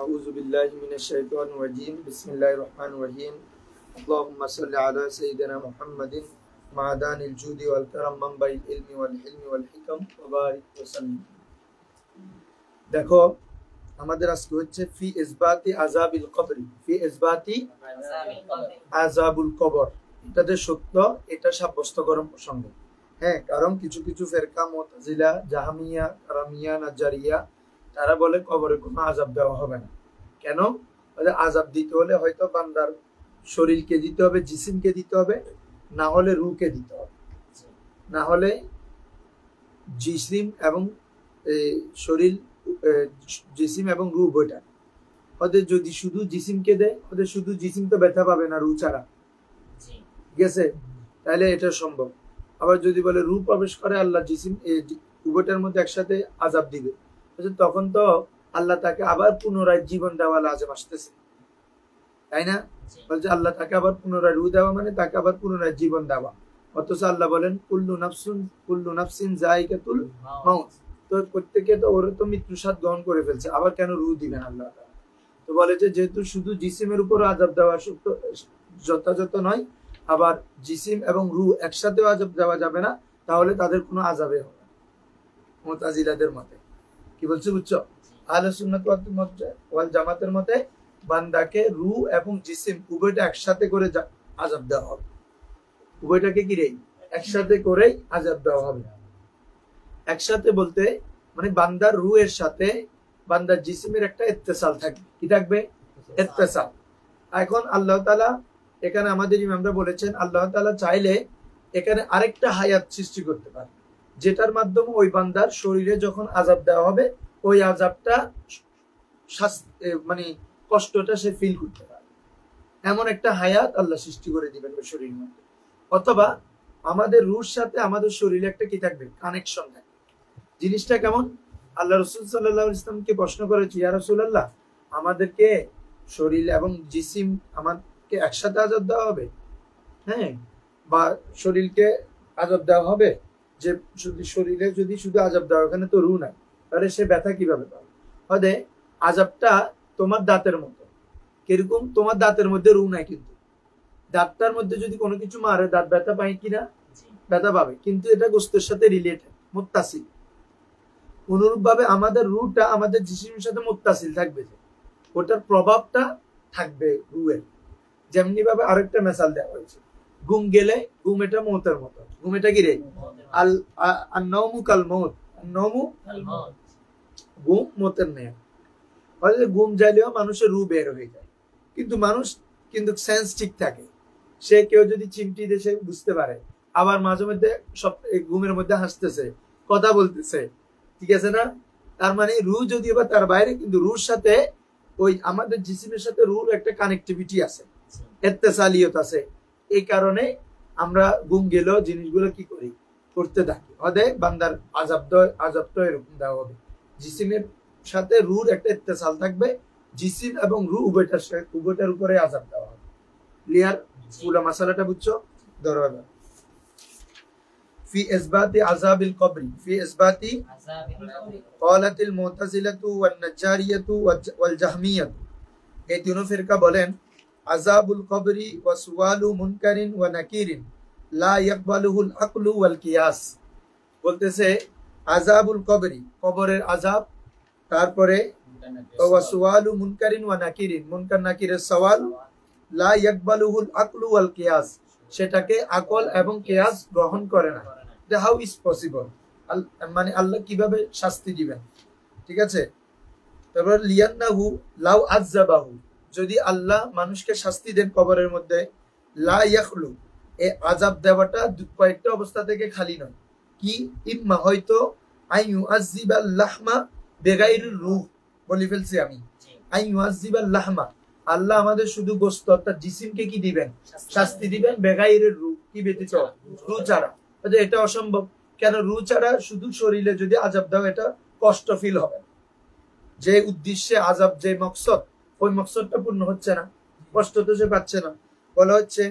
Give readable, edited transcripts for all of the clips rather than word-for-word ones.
আউযু বিল্লাহি মিনাশ শাইতানির রাজিম বিসমিল্লাহির রহমানির রহিম আল্লাহুম্মা সাল্লি আলা সাইয়্যিদিনা মুহাম্মাদিন মা'দানিল জুদি ওয়াল কারাম মানবাইল ইলমি ওয়াল হিলমি ওয়াল হিকম ওয়া বারিক ওয়া সাল্লিম। দেখো আমাদের আজকে হচ্ছে ফি ইসবাতি আযাবিল কবরি, ফি ইসবাতি আযাবুল কবর। এটা যে সত্য এটা সাব্যস্তকরণ প্রসঙ্গ। হ্যাঁ, কারণ কিছু কিছু ফেরকা মুতাজিলা, জাহমিয়া, কারামিয়া, নাজারিয়া তারা বলে কবরে কোনো আযাব দেওয়া হবে না। কেন? আযাব দিতে হলে হয়তো বান্দার শরীরকে দিতে হবে, জিসিমকে দিতে হবে, না হলে রূহকে দিতে হবে। না হলে জিসিম এবং শরীর, জিসিম এবং রূহ বইটা ওদের যদি শুধু জিসিমকে দেয়, ওদের শুধু জিসিম তো ব্যথা পাবে না রূহ ছাড়া, গেছে, তাহলে এটা সম্ভব। আবার যদি বলে রূহ প্রবেশ করে আল্লাহ জিসিম উভয়টার মধ্যে একসাথে আযাব দিবে, তখন তো আল্লাহ তাকে আবার পুনরায় জীবন দেওয়া লাজম আসতেছে, তাই না? বলছে আল্লাহ তাকে আবার পুনরায় রূহ দেওয়া মানে তাকে আবার পুনরায় জীবন দেওয়া। অথচ আল্লাহ বলেন কুল্লু নাফসিন যায়িকাতুল মাউত, তো প্রত্যেকে তো ওর তো মৃত্যু স্বাদ গ্রহণ করে ফেলছে, আবার কেন রূহ দিবেন আল্লাহ? তো বলে যে যেহেতু শুধু জিসিমের উপর আযাব দেওয়া যথাযথ নয়, আবার জিসিম এবং রূহ একসাথে আযাব দেওয়া যাবে না, তাহলে তাদের কোনো আযাবে হবে না মুতাজিলাদের মতে। কি বলছে বুঝছো? আহলে সুন্নাত ওয়াল জামাতের মতে বান্দাকে রূহ এবং জিসিম উভয়টা একসাথে করে আযাব দেওয়া হবে। উভয়টাকে কি রে একসাথে করেই আযাব দেওয়া হবে। একসাথে বলতে মানে বান্দার রূহের সাথে বান্দার জিসিমের একটা ইত্তেসাল থাকবে। কি থাকবে? ইত্তেসাল। এখন আল্লাহ তাআলা এখানে আমাদের ইমামরা বলেছেন আল্লাহ তাআলা চাইলে এখানে আরেকটা হায়াত সৃষ্টি করতে পারে, যেটার মাধ্যমে ওই বান্দার শরীরে যখন আযাব দেওয়া হবে ওই আযাবটা মানে কষ্টটা সে ফিল করতে পারে, এমন একটা হায়াত আল্লাহ সৃষ্টি করে দিবেন ওই শরীরের মধ্যে। অথবা আমাদের রূহের সাথে আমাদের শরীরে একটা কি থাকবে? কানেকশন থাকবে। জিনিসটা কেমন? আল্লাহ রাসূল সাল্লাল্লাহু আলাইহি ওয়াসাল্লামকে প্রশ্ন করেছে, ইয়া রাসূলুল্লাহ, আমাদেরকে শরীর এবং জিসিম আমাদেরকে একসাথে আযাব দেওয়া হবে? হ্যাঁ, বা শরীরকে আযাব দেওয়া হবে? যে শরীরে যদি শুধু আযাব দেওয়া, ওখানে তো রূহ নাই, তাহলে সে ব্যথা কিভাবে পাবে? হয়তো আযাবটা তোমার দাঁতের মতো। কিরকম? তোমার দাঁতের মধ্যে রূহ নাই, কিন্তু দাঁতটার মধ্যে যদি কোনো কিছু মারে দাঁত ব্যথা পায় কিনা? ব্যথা পাবে, কিন্তু এটা গোশতের সাথে রিলেটেড, মুত্তাসিল। অনুরূপ ভাবে আমাদের রূহটা আমাদের জিসিমের সাথে মুত্তাসিল থাকবে, ওটার প্রভাবটা থাকবে রূহের। যেমনি ভাবে আরেকটা মিসাল দেওয়া হয়েছে, ঘুম গেলে, ঘুম এটা মৌতের মতো। ঘুম এটা কি রে? আন-নাওমু কাল মউত, আন-নাওমু কাল মউত, ঘুম মতের নেই। ঘুম যাইলেও মানুষের রূহ বের হয়ে যায়, কিন্তু মানুষ কিন্তু সেন্স ঠিক থাকে। সে কেউ যদি চিমটি দিয়ে সে বুঝতে পারে, আবার মাঝে মধ্যে সব ঘুমের মধ্যে হাসতেছে, কথা বলতেছে, ঠিক আছে না? তার মানে রূহ যদিও বা তার বাইরে, কিন্তু রূহের সাথে ওই আমাদের জিসিমের সাথে রূহের একটা কানেক্টিভিটি আছে, ইত্তেসালিয়ত আছে। এই কারণে আমরা ঘুম গেলেও জিনিসগুলো কি করি? করতে থাকি। অতএব বান্দার আযাব তো এরকম দেওয়া হবে, জিসিমের সাথে রূহের একটা ইত্তেসাল থাকবে, জিসিম এবং রূহ উভয়টার উপরে আযাব দেওয়া হবে। ক্লিয়ার? পুরো মাসালাটা বুঝছো? ধরো في إثبات عذاب القبر، في إثبات قالت المعتزلة والنجارية والجهمية। এই তিনও ফিরকা বলেন আযাবুল কবরি ওয়া সুআলু মুনকারিন ওয়া নাকিরিন লা ইয়াকবালুহুল আকলু ওয়াল কিয়াস। বলতেছে আযাবুল কবরি, কবরের আযাব, তারপরে ওয়া সুআলু মুনকারিন ওয়া নাকিরিন, মুনকার নাকিরের সওয়াল, লা ইয়াকবালুহুল আকলু ওয়াল কিয়াস, সেটাকে আকল এবং কিয়াস গ্রহণ করে না। How is possible? মানে আল্লাহ কিভাবে শাস্তি দিবেন? ঠিক আছে। তারপর লিয়ান্নাহু লাউ আযাবাহু, যদি আল্লাহ মানুষকে শাস্তি দেন কবরের মধ্যে, লা ইয়াখলু, এই আযাব দেওয়াটা কয়েকটা অবস্থা থেকে খালি নয়। কি? ইম্মা হয়তো আইয়ু আযিবাল লাহমা বিগাইরির রূহ, বলে ফেলছি আমি, আইয়ু আযিবাল লাহমা, আল্লাহ আমাদের শুধু গোশত অর্থাৎ জিসিমকে কি দিবেন? শাস্তি দিবেন, বেগাইরের রূহ, কি ব্যতীত? রূহ ছাড়া। এটা অসম্ভব। কেন? রূহ ছাড়া শুধু শরীরে যদি আযাব দাও, এটা কষ্ট ফিল হবে। যে উদ্দেশ্যে আযাব, যে মকসদ, ওই মকসদটা পূর্ণ হচ্ছে না, কষ্ট তো সে পাচ্ছে না। বলা হচ্ছে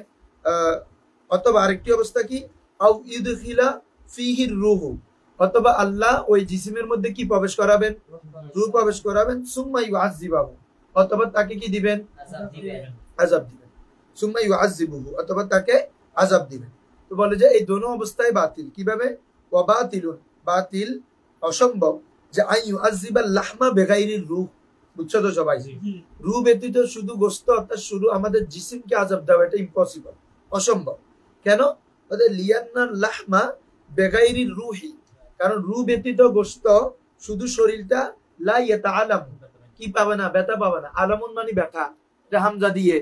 অথবা আরেকটি অবস্থা কি, আও ইউদখিলা ফিহির রূহ, অথবা আল্লাহ ওই জিসিমের মধ্যে কি প্রবেশ করাবেন? রূহ প্রবেশ করাবেন, সুম্মা ইউআযিবাহু, অথবা তাকে কি দিবেন? আযাব দিবেন। সুম্মা ইউআযযিবুহু, অথবা তাকে আযাব দিবেন। তো বলে যে এই দোনো অবস্থায় বাতিল। কিভাবে? ওয়া বাতিলুন, বাতিল, অসম্ভব যে আন ইউআযযিবাল লাহমা বিগাইরির রূহ। বুঝছো তো সবাই? রূহ ব্যতীত শুধু গোশত, অর্থাৎ শুধু আমাদের জিসিমকে আযাব দেওয়া, এটা ইম্পসিবল, অসম্ভব। কেন? ওদের লিয়ান্নার লাহমা বিগাইরির রূহি, কারণ রূহ ব্যতীত গোশত শুধু শরীরটা লা ইয়াতাআলাম, কি পাবে না? ব্যথা পাবে না। আলামুন মানে ব্যথা, এটা হামজা দিয়ে,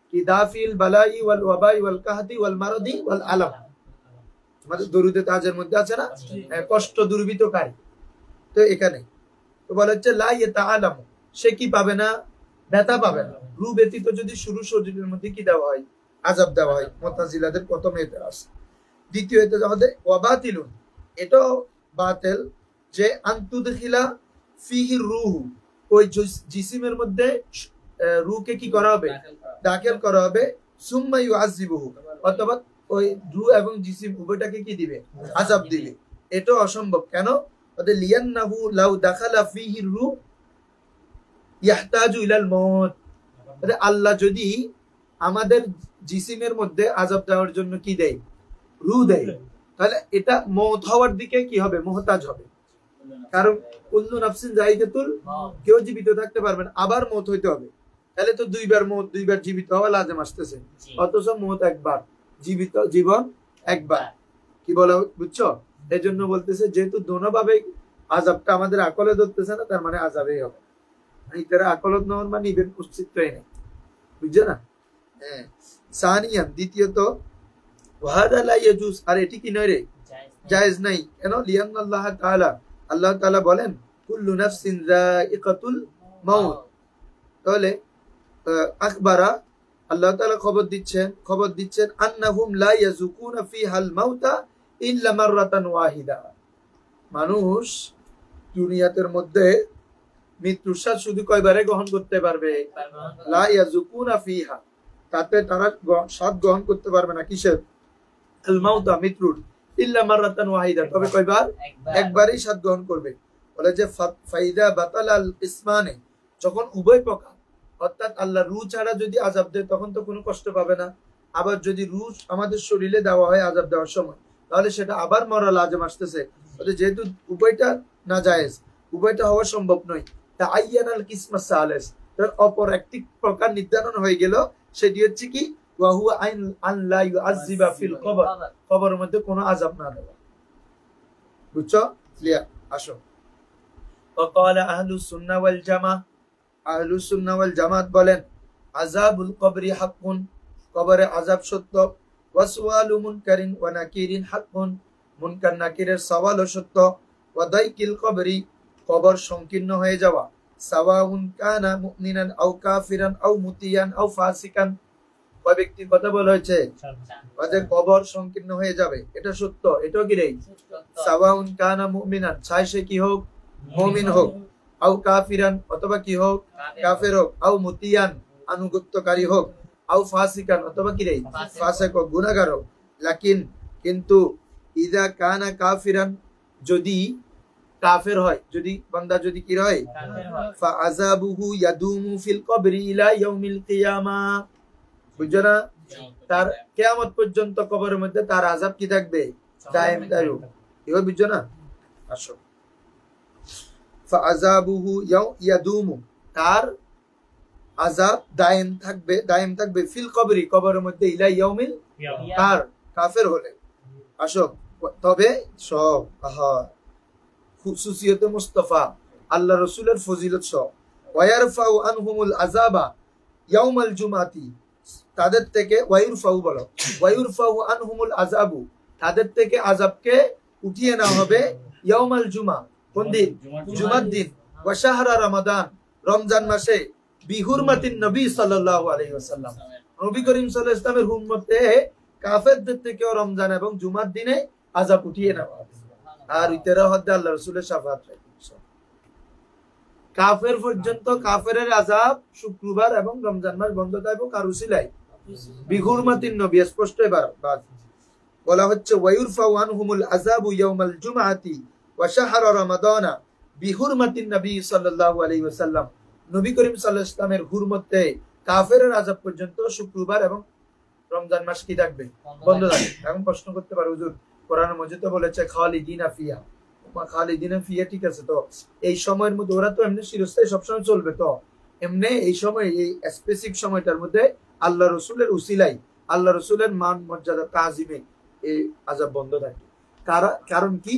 কি দাফিল বালাই ওয়াল ওয়াবাই ওয়াল কাহতি ওয়াল মারাদি ওয়াল আলাম, আমাদের দরুদে তাজের মধ্যে আছে না, কষ্ট দুর্বিতকারী। তো এখানে তো বলা হচ্ছে লা ইয়াতাআলাম, সে কি পাবে না? ব্যথা পাবে না। রূহ ব্যতীত যদি শুরু শরীরের মধ্যে কি দেওয়া হয়? আযাব দেওয়া হয়। মুতাজিলাদের প্রথম এতে আছে। দ্বিতীয় এতে আমাদের ওয়াবাতিলুন, এটাও বাতিল যে আনতুদখিলা ফিহি রূহ, ওই জিসিমের মধ্যে রূহকে কি করা হবে? দাখিল করা হবে। সুম্মা ইউআযযিবুহু, অথবা ওই রূহ এবং জিসিম উভয়টাকে কি দিবে? আযাব দিবে। এটা অসম্ভব। কেন? ওদের লিয়ান্নাহু লাউ দাখালা ফিহি রূহ ইয়াহতাজু ইলাল মাউত, আল্লাহ যদি আমাদের জিসিমের মধ্যে আযাব দেওয়ার জন্য কি দেয়? রূহ দেয়, তাহলে এটা মওত হওয়ার দিকে কি হবে? মুহতাজ হবে। কারণ কুল্লু নাফসিন যায়িকাতুল, কেউ জীবিত থাকতে পারবে না, আবার মওত হইতে হবে। তাহলে তো দুইবার মওত, দুইবার জীবিত হওয়া লাজেম আসতেছে। অথচ মওত একবার, জীবিত জীবন একবার। কি বলা? বুঝছো? এই জন্য বলতেছে যেহেতু দোনোভাবে আযাবটা আমাদের আকলে ধরতেছে না, তার মানে আযাবেই হবে। তারা আকলত নেওয়ার মানে ইভেন অস্তিত্বই নেই। বুঝছো না? হ্যাঁ। সানিয়ান, দ্বিতীয়ত ওয়াহাদা লা ইয়াজুজ, আর এটি কি নয় রে? জায়েজ নাই। কেন? লিয়ান্নাল্লাহ তাআলা, আল্লাহ তাআলা বলেন কুল্লু নাফসিন যায়িকাতুল মাউত। তাহলে আখবারা, আল্লাহ তাআলা খবর দিচ্ছেন আন্নাহুম লা ইয়াযুকুনা ফিহাল মাউতা ইল্লা মাররাতান ওয়াহিদা। মানুষ দুনিয়াতের মধ্যে মৃত্যুর স্বাদ শুধু কয়বারে গ্রহণ করতে পারবে? লা ইয়াযুকুনা ফিহা, তাতে তারা স্বাদ গ্রহণ করতে পারবে না। কিসের? আল মাউতা, মৃত্যুর। ইল্লা মাররাতান ওয়াহিদা, তবে কয়বার? একবারই স্বাদ গ্রহণ করবে। বলে যে ফাইদা বাতালাল ইসমানে, যখন উভয় প্রকার, অর্থাৎ আল্লাহ রূহ ছাড়া যদি আযাব দেয় তখন তো কোনো কষ্ট পাবে না। আবার যদি রূহ আমাদের শরীরে দেওয়া হয় আযাব দেওয়ার সময়, তাহলে সেটা আবার মরা লাজম আসতেছে। যেহেতু উভয়টা না জায়েজ, উভয়টা হওয়া সম্ভব নয়, তা আইয়ানাল কিসমা সালেস, তার অপর একটি প্রকার নির্ধারণ হয়ে গেল। সেটি হচ্ছে কি? ওয়া হুয়া আন লা ইউআযযিবা ফিল কবর, কবরের মধ্যে কোনো আযাব না দেওয়া। বুঝছো? ক্লিয়ার? আসো। ওয়াকালা আহলুস সুন্নাহ ওয়াল জামাআহ, আহলুস সুন্নাহ ওয়াল জামাত বলেন আযাবুল কবরি হাক্কুন, কবরে আযাব সত্য। ওয়া সুআলু মুনকারিন ওয়া নাকিরিন হাক্কুন, মুনকার নাকিরের সওয়ালও সত্য। ওয়া দাইকিল কবরি, কবর সংকীর্ণ হয়ে যাওয়া। সাওয়াউন কানা মুমিনান আও কাফিরান আও মুতিয়ান আও ফাসিকান, ওই ব্যক্তির কথা বলা হয়েছে যে কবর সংকীর্ণ হয়ে যাবে, এটা সত্য। এটাও কি রে? সাওয়াউন কানা মুমিনান, চাই সে কি হোক? মুমিন হোক। আও কাফিরান, অথবা কি হোক? কাফের হোক। আও মুতিয়ান, আনুগত্যকারী হোক। আও ফাসিকান, অথবা কি রে? ফাসিক হোক, গুনাহগার হোক। লাকিন, কিন্তু ইযা কানা কাফিরান, যদি কাফের হয়, যদি বান্দা যদি কি হয়? ফা আযাবুহু ইয়াদুমু ফিল কবরি ইলা ইয়াউমিল কিয়ামাহ, বুঝছো না? তার কিয়ামত পর্যন্ত কবরের মধ্যে তার আযাব কি থাকবে? দায়েম থাকবে। এবার বুঝছো না? আসো। ফা আযাবুহু ইয়াদুমু, তার আযাব দায়েম থাকবে ফিল কবরি, কবরের মধ্যে ইলা ইয়াউমিল, তার কাফের হলে। আসো। তবে সব খুসুসিয়তে মুস্তাফা, আল্লাহ রাসূলের ফজিলত সহ। ওয়ায়ারফাউ আনহুমুল আযাবা ইয়াউমাল জুমাতি, তাদের থেকে ওয়ায়ুরফাউ বলো, ওয়ায়ুরফাউ আনহুমুল আযাবু, তাদের থেকে আযাবকে উঠিয়ে নেওয়া হবে। ইয়াউমাল জুমা, কোন দিন? জুমার দিন। ওয়া শাহরা রমাদান, রমজান মাসে। বিহুরমাতিন নবী সাল্লাল্লাহু আলাইহি ওয়াসাল্লাম, নবী করিম সাল্লাল্লাহু আলাইহি ওয়াসাল্লামের উম্মতে কাফেরদের থেকেও রমজান এবং জুমার দিনে আযাব উঠিয়ে নেওয়া হবে। আর ইতারা হদ্দে আল্লাহ রাসূলের শাফাআত রাখবে। কাফের পর্যন্ত কাফেরের আযাব শুক্রবার এবং রমজান মাস বন্ধ থাকবে কার উসিলায়? বিহুরমাতিন নবী, স্পষ্ট এবার বলা হচ্ছে ওয়ায়ুরফাউ আনহুমুল আযাবু ইয়াউমাল জুমআতি ওয়া শাহরা রমাদানা বিহুরমাতিন নবী সাল্লাল্লাহু আলাইহি ওয়াসাল্লাম, নবী করিম সাল্লাল্লাহু আলাইহি ওয়াসাল্লামের হুরমতে কাফেরের আযাব পর্যন্ত শুক্রবার এবং রমজান মাস কি থাকবে? বন্ধ থাকবে। এখন প্রশ্ন করতে পারে হুজুর কোরআন মজিদে বলেছে খালিদিনা ফিহা, খালিদিনা ফিহা ঠিক আছে, তো এই সময়ের মধ্যে ওরা তো এমনি চিরস্থায়ী সবসময় চলবে, তো এমনি এই সময় এই স্পেসিফিক সময়টার মধ্যে আল্লাহ রসুলের উসিলাই আল্লাহ রসুলের মান মর্যাদা তাজিমে এই আযাব বন্ধ থাকে। কারণ কি?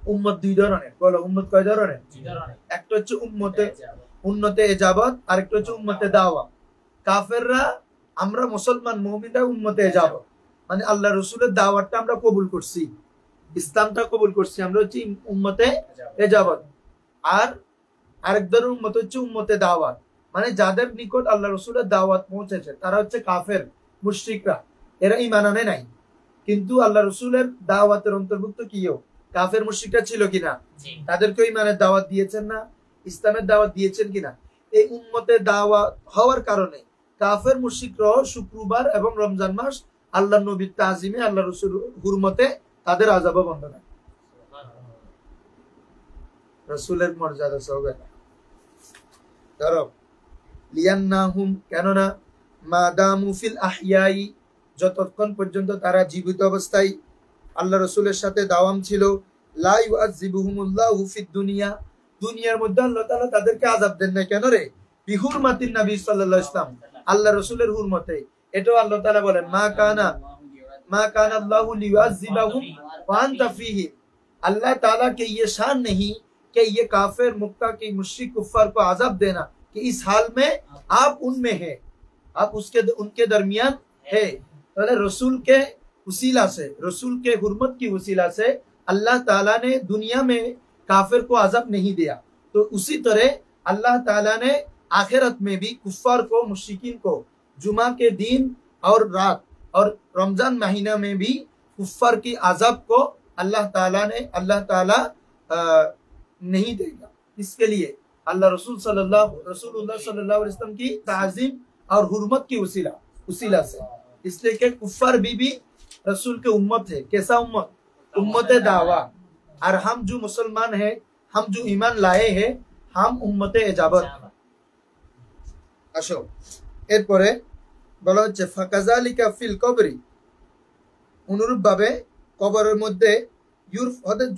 উম্মত দুই ধরনের। বলো উম্মত কয় ধরনের? একটা হচ্ছে উম্মতে এজাবত, আরেকটা হচ্ছে উম্মতে দাওয়া। কাফেররা, আমরা মুসলমান মুমিনরা উম্মতে এজাবত, মানে আল্লাহ রসুলের দাওয়াতটা আমরা কবুল করছি, ইসলামটা কবুল করছি, আমরা হচ্ছে উম্মতে এজাবত। আর আরেক ধরনের উম্মত হচ্ছে উম্মতে দাওয়াত, মানে যাদের নিকট আল্লাহ রসুলের দাওয়াত পৌঁছেছে তারা হচ্ছে কাফের মুশরিকরা, এরা ঈমান আনে নাই, কিন্তু আল্লাহ রসুলের দাওয়াতের অন্তর্ভুক্ত কিও কাফের মুশরিকরা ছিল কিনা, তাদেরকে ঈমানের দাওয়াত দিয়েছেন না, ইসলামের দাওয়াত দিয়েছেন কিনা। এই উম্মতে দাওয়াত হওয়ার কারণে কাফের মুশরিকরা শুক্রবার এবং রমজান মাস আল্লাহ নবীর তাজিমে আল্লাহ রসুল হুরমতে তাদের আযাব বন্ধ না। রসুলের মর্যাদা সবে ধরো লিয়ান্নাহুম, কেননা মাদামু ফিল আহয়াই, যতক্ষণ পর্যন্ত তারা জীবিত অবস্থায় আল্লাহ রসুলের সাথে দাওয়াম ছিল, লা ইউআযিবুহুমুল্লাহু ফিদ দুনিয়া, দুনিয়ার মধ্যে আল্লাহ তাআলা তাদেরকে আযাব দেন না। কেন রে? বিহুরমাতিন নবী সাল্লাল্লাহু আলাইহি ওয়াসাল্লাম, আল্লাহ রসুলের হুরমতে। এটাও আল্লাহ তাআলা বলেন মা কানা আল্লাহু লিউআযিবাহুম ওয়া আনতা ফীহিম, अल्लाह ताला के ये शान नहीं कि ये काफिर मुक्का के मुश्रिक कुफ्फार को आजाब देना कि इस हाल में आप उनमें है, आप उनके दरमियान है। तो रसूल के वसीला से, रसूल के हुर्मत की वसीला से अल्लाह ताला ने दुनिया में काफिर को आजाब नहीं दिया, तो उसी तरह अल्लाह ताला ने आखिरत में भी कुफ्फार को, मुश्रिकीन को जुमा के दिन और रात और रमजान महीना में भी कुफ्फार की आजाब को अल्लाह ताला नहीं देगा। इसके लिए अल्लाह रसूलुल्लाह सल्लल्लाहु अलैहि वसल्लम की ताज़ीम और हुर्मत की उसीला से, इसलिए कि कुफ्फार भी रसूल के उम्मत है। कैसा उम्मत? उम्मत दावा। और हम जो मुसलमान हैं, हम जो ईमान लाए हैं, हम उम्मत इजाबत। আসো এরপরে বলা হচ্ছে ফাকাযালিকা ফিল কবরি, অনুরূপ ভাবে কবরের মধ্যে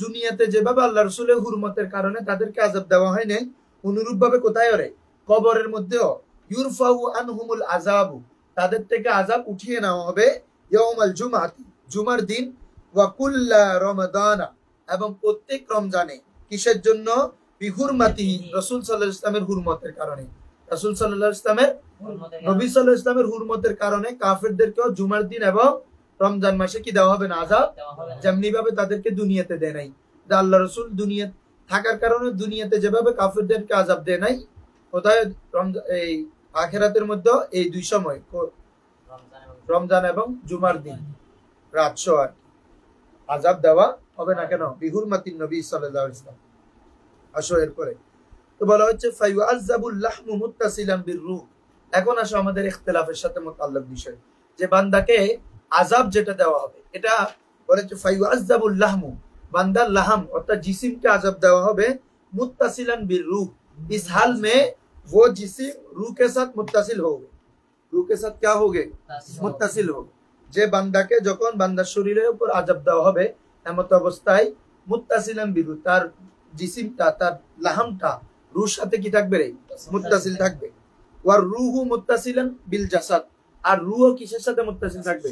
দুনিয়াতে যেভাবে আল্লাহ রসুলের হুরমতের কারণে তাদেরকে আযাব দেওয়া হয় নাই, অনুরূপ ভাবে কোথায় ওরে কবরের মধ্যেও ইউরফাউ আনহুমুল আযাবু, তাদের থেকে আযাব উঠিয়ে নেওয়া হবে ইয়াউমাল জুমআতি, জুমার দিন, ওয়া কুল্লা রমাদানা, এবং প্রত্যেক রমজানে। কিসের জন্য? বিহুরমাতিহি, রাসূল সাল্লাল্লাহু আলাইহি ওয়াসাল্লামের হুরমতের কারণে। রাসূল সাল্লাল্লাহু আলাইহি ওয়াসাল্লামের, নবী সাল্লাল্লাহু আলাইহি ওয়াসাল্লামের হুরমতের কারণে কাফেরদেরকেও জুমার দিন এবং রমজান মাসে কি দেওয়া হবে না আযাব, যেমনি ভাবে তাদেরকে দুনিয়াতে দেয় নাই। আল্লাহ রসুল দুনিয়া থাকার কারণে দুনিয়াতে যেভাবে কাফেরদেরকে আযাব দেয় নাই, কোথায় এই আখিরাতের মধ্যে এই দুই সময় রমজান এবং জুমার দিন রাত সোয়ার আযাব দেওয়া হবে না। কেন? বিহুরমাতিন নবী সাল্লাল্লাহু আলাইহি ওয়াসাল্লাম। আসো এরপরে তো বলা হচ্ছে ফায়ুআযাবুল লাহমু মুত্তাসিলান বিররূহ। এখন আসো আমাদের ইখতিলাফের সাথে মুতাল্লাক বিষয়, যে বান্দাকে আযাব যেটা দেওয়া হবে, এটা বলেছে ফায়ুআযাবুল লাহমু, বান্দার লাহম অর্থাৎ जिस्म আযাব দেওয়া হবে मुत्तसिलन बिर्रूह, इस हाल में वो जिस्म रूह के साथ मुत्तसिल होगे, रूह के साथ क्या होगे? मुत्तसिल होगे। যে বান্দাকে যখন বান্দার শরীরের উপর আযাব দেওয়া হবে এমত অবস্থায় মুত্তাসিলান বিরূহ, তার জিসিমটা, তার লাহমটা রূহের সাথে কি থাকবে রে? মুত্তাসিল থাকবে। ওয়ার রূহু মুত্তাসিলান বিল জাসাদ, আর রূহ কিসের সাথে মুত্তাসিল থাকবে?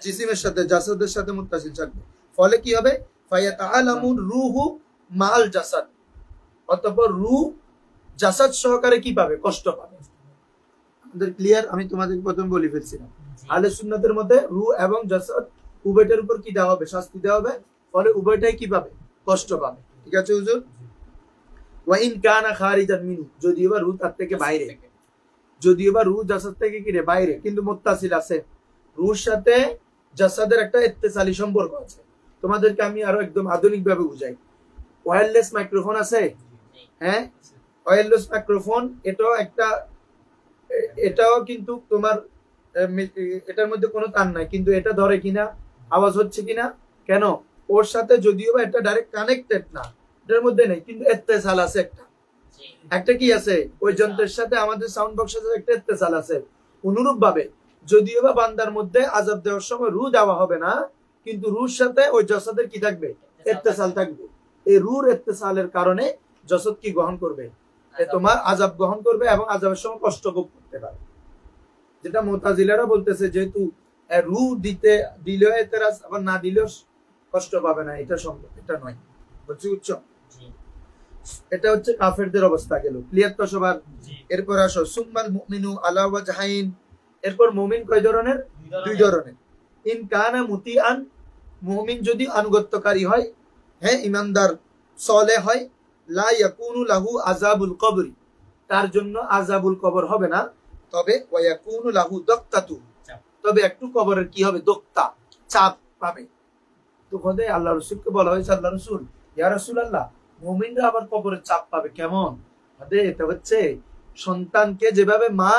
জিসিমের সাথে, জাসাদের সাথে মুত্তাসিল থাকবে। ফলে কি হবে? ফায়াতাআলামুর রূহু মাল জাসাদ, অতঃপর রূহ জাসাদ সহকারে কি পাবে? কষ্ট পাবে। আমাদের ক্লিয়ার? আমি তোমাদের প্রথম বলে ফেলছিলাম, আহলে সুন্নাতের মধ্যে রূহ এবং জাসাদ উভয়টার উপর কি দেওয়া হবে? শাস্তি দেওয়া হবে। ফলে উভয়টাই কি পাবে? কষ্ট পাবে। ঠিক আছে হুজুর? ওয়া ইন কানা খারিজান মিনহু, যদিও বা রূহ তার থেকে বাইরে, যদিও বা রূহ জাসাদ থেকে কি রে? বাইরে, কিন্তু মুত্তাসিল আছে। রূহের সাথে জাসাদের একটা ইত্তেসালি সম্পর্ক আছে। তোমাদেরকে আমি আরো একদম আধুনিক ভাবে বুঝাই। ওয়্যারলেস মাইক্রোফোন আছে, হ্যাঁ, ওয়্যারলেস মাইক্রোফোন, এটাও কিন্তু তোমার এটার মধ্যে কোনো তার নাই, কিন্তু এটা ধরে কিনা, আওয়াজ হচ্ছে কিনা। কেন? ওর সাথে যদিও বা এটা ডাইরেক্ট কানেক্টেড না, এটার মধ্যে নেই, কিন্তু ইত্তেসাল আছে একটা। একটা কি আছে, ওই যন্ত্রের সাথে আমাদের সাউন্ড বক্সের সাথে একটা ইত্তেসাল আছে। অনুরূপ ভাবে যদিও বা বান্দার মধ্যে আযাব দেওয়ার সময় রূহ দেওয়া হবে না, কিন্তু রূহর সাথে ওই জাসাদের কি থাকবে, ইত্তেসাল থাকবে। এই রূহর ইত্তেসালের কারণে জাসাদ কি গ্রহণ করবে, তোমার আযাব গ্রহণ করবে এবং আযাবের সময় কষ্ট ভোগ করতে পারে। যেটা মুতাজিলারা বলতেছে যেহেতু রূহ দিলেও এতেরাজ, আবার না দিলেও কষ্ট পাবে না, এটা সম্ভব, এটা নয়। বুঝছো? এটা হচ্ছে কাফেরদের অবস্থা গেল। ক্লিয়ার তো সবার? এরপর আসো সুম্মাল মুমিনু আলা ওয়াজহাইন। এরপর মুমিন কয় ধরনের? দুই ধরনের। ইন কানা মুতিআন, মুমিন যদি আনুগত্যকারী হয়, হ্যাঁ ইমানদার সালেহ হয়, লা ইয়াকুনু লাহু আযাবুল কবরি, তার জন্য আযাবুল কবর হবে না। তবে ওয়া ইয়াকুনু লাহু দাক্তাতু, তবে একটু কবরের কি হবে, দক্তা, চাপ পাবে। তো খোদে আল্লাহ রাসূলকে বলা হয়েছে, আল্লাহ রাসূল, ইয়া রাসূলুল্লাহ, মুমিনরা আবার কবরের চাপ পাবে কেমন? এটা হচ্ছে সন্তানকে যেভাবে মা